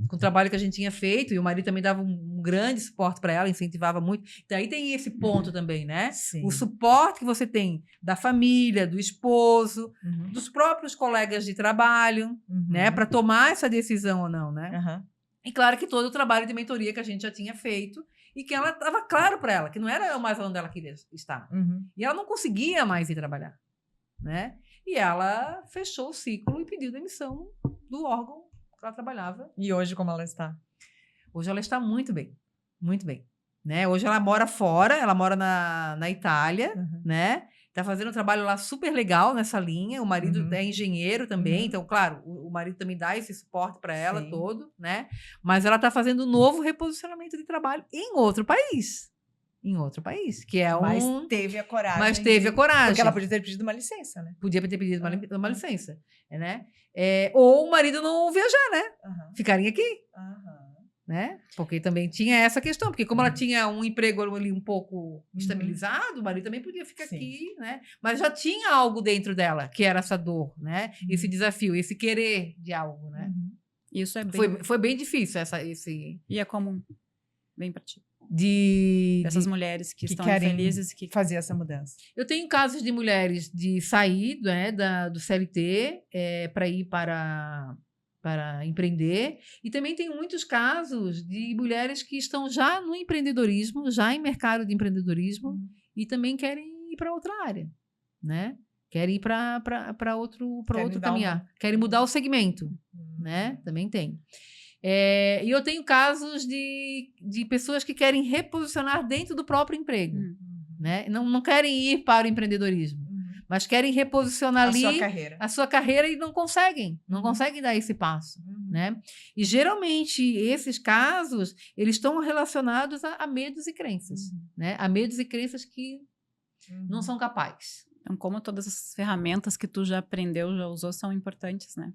S3: com o trabalho que a gente tinha feito, e o marido também dava um grande suporte para ela, incentivava muito. Daí tem esse ponto também, né? Sim. O suporte que você tem da família, do esposo, dos próprios colegas de trabalho, né? Para tomar essa decisão ou não, né? E claro que todo o trabalho de mentoria que a gente já tinha feito e que ela estava claro para ela, que não era mais onde ela queria estar. E ela não conseguia mais ir trabalhar, né? E ela fechou o ciclo e pediu demissão do órgão que ela trabalhava.
S1: E hoje como ela está?
S3: Hoje ela está muito bem, né? Hoje ela mora fora, ela mora na Itália, né? Tá fazendo um trabalho lá super legal nessa linha. O marido é engenheiro também, então, claro, o marido também dá esse suporte para ela todo, né? Mas ela tá fazendo um novo reposicionamento de trabalho em outro país. Que é
S1: Mas teve a coragem.
S3: Porque
S1: ela podia ter pedido uma licença, né?
S3: Podia ter pedido uma licença, né? Ou o marido não viajar, né? Ficarem aqui. Né? Porque também tinha essa questão, porque como ela tinha um emprego ali um pouco estabilizado, o marido também podia ficar aqui, né? Mas já tinha algo dentro dela, que era essa dor, né? Esse desafio, esse querer de algo, né?
S2: Isso é bem...
S3: Foi bem difícil esse...
S2: E é comum, bem pra ti.
S3: Essas
S2: mulheres que estão infelizes que
S1: fazer essa mudança.
S3: Eu tenho casos de mulheres de sair, né, do CLT para ir para empreender, e também tem muitos casos de mulheres que estão já no empreendedorismo, já em mercado de empreendedorismo, e também querem ir para outra área, né? Querem ir para outro caminhar, querem mudar o segmento, né? Também tem. E eu tenho casos de pessoas que querem reposicionar dentro do próprio emprego, né? Não querem ir para o empreendedorismo, mas querem reposicionar ali a sua carreira e não conseguem dar esse passo, né? E geralmente esses casos, eles estão relacionados a medos e crenças, né? A medos e crenças que não são capazes.
S2: Então, como todas as ferramentas que tu já aprendeu, já usou, são importantes, né?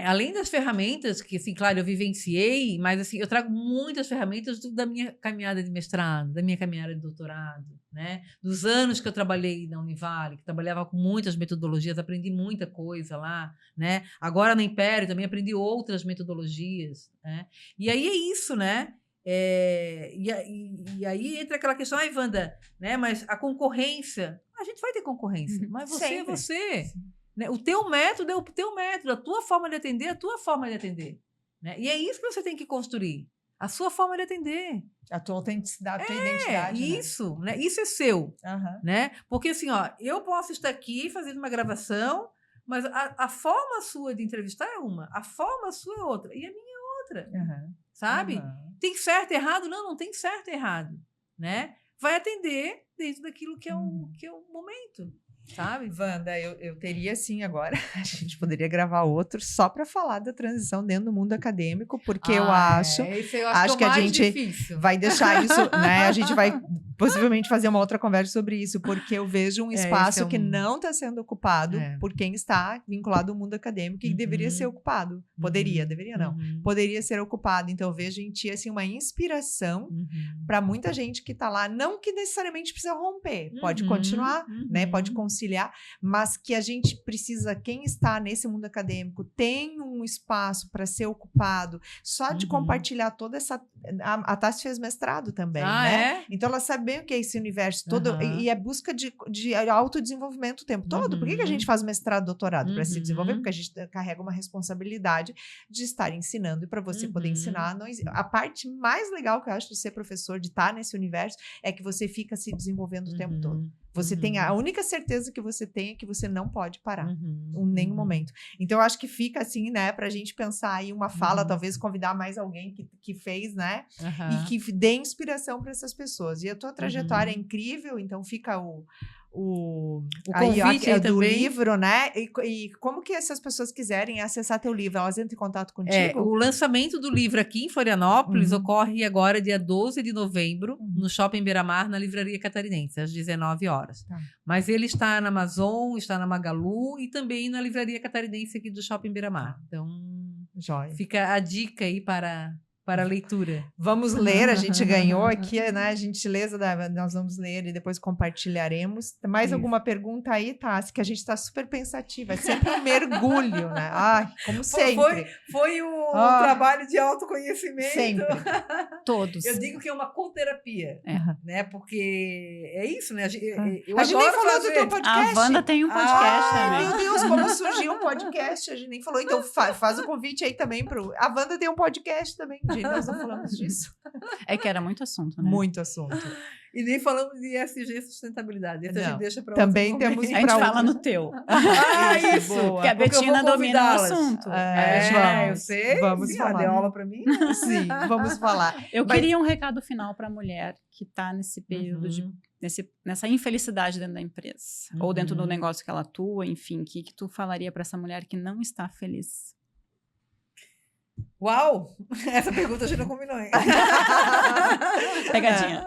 S3: Além das ferramentas que, assim, claro, eu vivenciei, mas, assim, eu trago muitas ferramentas da minha caminhada de mestrado, da minha caminhada de doutorado, né? Dos anos que eu trabalhei na Univale, que trabalhava com muitas metodologias, aprendi muita coisa lá, né? Agora na Império também aprendi outras metodologias, né? E aí é isso, né? E aí entra aquela questão, ai, Wanda, né? Mas a concorrência, a gente vai ter concorrência, mas você é você. Né? O teu método é o teu método, a tua forma de atender é a tua forma de atender. Né? E é isso que você tem que construir, a sua forma de atender.
S1: A tua autenticidade, a tua identidade.
S3: Isso, né? Isso é seu. Né? Porque assim, ó, eu posso estar aqui fazendo uma gravação, mas a forma sua de entrevistar é uma, a forma sua é outra, e a minha é outra. Sabe? Tem certo e errado? Não tem certo e errado. Né? Vai atender dentro daquilo que é o momento. Sabe?
S1: Wanda, eu teria sim agora, a gente poderia gravar outro só para falar da transição dentro do mundo acadêmico, porque eu acho que a gente
S3: difícil.
S1: Vai deixar isso, né? A gente vai possivelmente fazer uma outra conversa sobre isso, porque eu vejo um espaço que não está sendo ocupado por quem está vinculado ao mundo acadêmico e deveria ser ocupado. Deveria não. Poderia ser ocupado. Então eu vejo em ti assim uma inspiração para muita gente que está lá, não que necessariamente precisa romper, pode continuar, né? Pode conciliar, mas que a gente precisa, quem está nesse mundo acadêmico tem um espaço para ser ocupado, só de compartilhar toda essa... A Tassi fez mestrado também, né? Então ela sabe bem o que é esse universo todo, e é busca de autodesenvolvimento o tempo todo. Por que a gente faz mestrado, doutorado? Para se desenvolver, porque a gente carrega uma responsabilidade de estar ensinando, e para você poder ensinar, a parte mais legal que eu acho de ser professor, de estar nesse universo, é que você fica se desenvolvendo o tempo todo. Você tem a única certeza que você tem é que você não pode parar em nenhum momento. Então, eu acho que fica assim, né, pra gente pensar aí uma fala, talvez convidar mais alguém que fez, né, e que dê inspiração para essas pessoas. E a tua trajetória é incrível, então fica o
S3: convite aí
S1: do
S3: também.
S1: Livro, né? E como que essas pessoas quiserem acessar teu livro, elas entram em contato contigo?
S3: O lançamento do livro aqui em Florianópolis ocorre agora dia 12 de novembro, no Shopping Beira-Mar, na Livraria Catarinense, às 19 horas. Mas ele está na Amazon, está na Magalu e também na Livraria Catarinense aqui do Shopping Beira-Mar. Então, fica a dica aí para a leitura.
S1: Vamos ler, a gente ganhou aqui, né, a gentileza nós vamos ler e depois compartilharemos. Mais alguma pergunta aí, Tassi? Que a gente está super pensativa, é sempre um mergulho, né? Ai, como sempre.
S3: Foi o trabalho de autoconhecimento.
S1: Sempre.
S2: Todos.
S3: Eu digo que é uma coterapia, né? Porque é isso, né?
S1: A gente nem falou do teu podcast.
S2: A Wanda tem um podcast também.
S1: Meu Deus, como surgiu um podcast, a gente nem falou. Então faz o convite aí também. A Wanda tem um podcast também. Nós não falamos disso.
S2: É que era muito assunto, né?
S1: Muito assunto.
S3: E nem falamos de ESG sustentabilidade. Esse a gente deixa para
S1: também temos.
S2: A gente fala no teu.
S3: Isso! Boa.
S2: Porque a Betina domina o assunto.
S3: Eu sei.
S1: Vamos falar.
S3: Deu aula para mim?
S1: Sim, vamos falar.
S2: Eu queria um recado final para a mulher que está nesse período nessa infelicidade dentro da empresa. Ou dentro do negócio que ela atua, enfim. O que tu falaria para essa mulher que não está feliz?
S3: Uau! Essa pergunta a gente não combinou, hein?
S2: Pegadinha.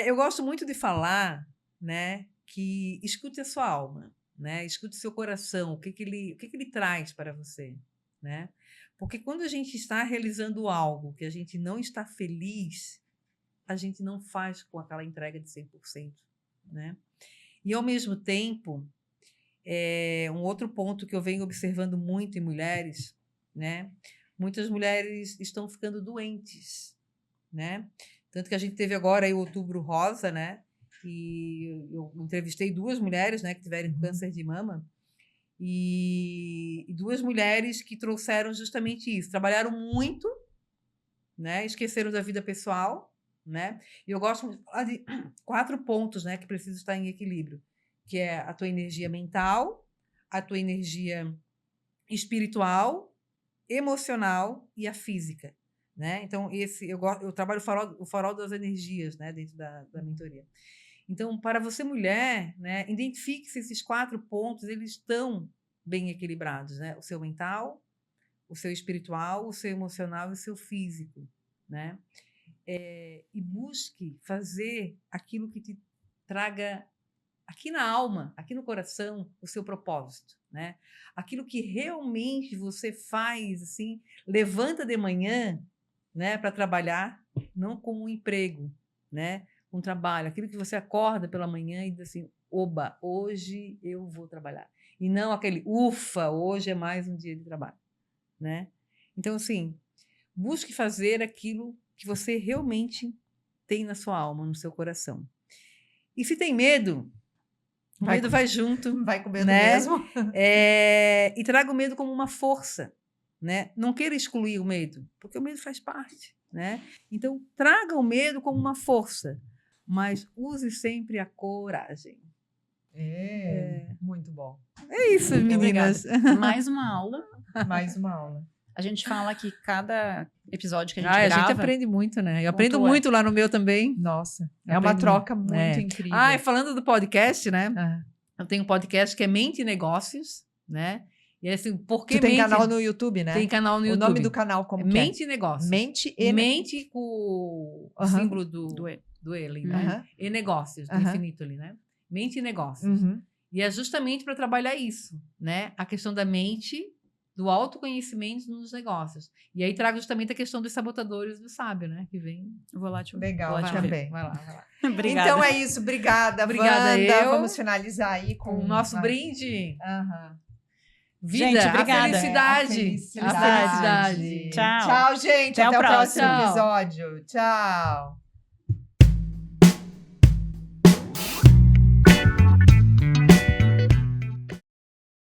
S3: Eu gosto muito de falar, né, que escute a sua alma, né? Escute o seu coração, o que ele traz para você, né? Porque quando a gente está realizando algo que a gente não está feliz, a gente não faz com aquela entrega de 100%, né? E, ao mesmo tempo, um outro ponto que eu venho observando muito em mulheres, né? Muitas mulheres estão ficando doentes, né? Tanto que a gente teve agora aí o Outubro Rosa, né? E eu entrevistei 2 mulheres, né, que tiveram câncer de mama, e 2 mulheres que trouxeram justamente isso. Trabalharam muito, né? Esqueceram da vida pessoal, né? E eu gosto de falar de 4 pontos, né, que precisam estar em equilíbrio, que é a tua energia mental, a tua energia espiritual, emocional e a física, né? Então eu trabalho o farol das energias, né, dentro da mentoria. Então, para você mulher, né, identifique se esses 4 pontos eles estão bem equilibrados, né? O seu mental, o seu espiritual, o seu emocional e o seu físico, né? E busque fazer aquilo que te traga aqui na alma, aqui no coração, o seu propósito, né? Aquilo que realmente você faz, assim, levanta de manhã, né, para trabalhar, não como um emprego, né, um trabalho, aquilo que você acorda pela manhã e diz assim, oba, hoje eu vou trabalhar. E não aquele, ufa, hoje é mais um dia de trabalho, né? Então, assim, Busque fazer aquilo que você realmente tem na sua alma, no seu coração. E se tem medo, o medo vai junto.
S1: Vai com medo
S3: né?
S1: mesmo.
S3: E traga o medo como uma força, né? Não queira excluir o medo, porque o medo faz parte, né? Então, traga o medo como uma força, mas use sempre a coragem.
S1: Muito bom.
S3: É isso, meninas.
S2: Mais uma aula.
S1: Mais uma aula.
S2: A gente fala que cada episódio que a gente
S3: A
S2: grava...
S3: gente aprende muito, né? Eu aprendo muito lá no meu também.
S1: Nossa, é uma troca muito incrível.
S3: E falando do podcast, né?
S1: Ah.
S3: Eu tenho um podcast que é Mente e Negócios, né? E assim, por que
S1: Tu tem canal no YouTube, né?
S3: Tem canal no YouTube.
S1: O nome do canal como que é?
S3: Mente e Negócios.
S1: Mente
S3: com o símbolo do ele, né? E Negócios, do infinito ali, né? Mente e Negócios. E é justamente para trabalhar isso, né? A questão da mente, do autoconhecimento nos negócios. E aí trago justamente a questão dos sabotadores do sábio, né? Que vem.
S2: Eu vou lá te
S1: Legal,
S2: vou lá
S1: também.
S3: Vai lá.
S2: Obrigada.
S1: Então é isso, obrigada,
S3: Obrigada,
S1: Wanda.
S3: eu.
S1: Vamos finalizar aí com
S3: O nosso brinde. Vida,
S2: Gente, obrigada.
S3: A felicidade.
S1: A felicidade.
S2: Tchau.
S1: Tchau, gente.
S2: Até o
S1: próximo
S3: próximo.
S1: episódio. Tchau.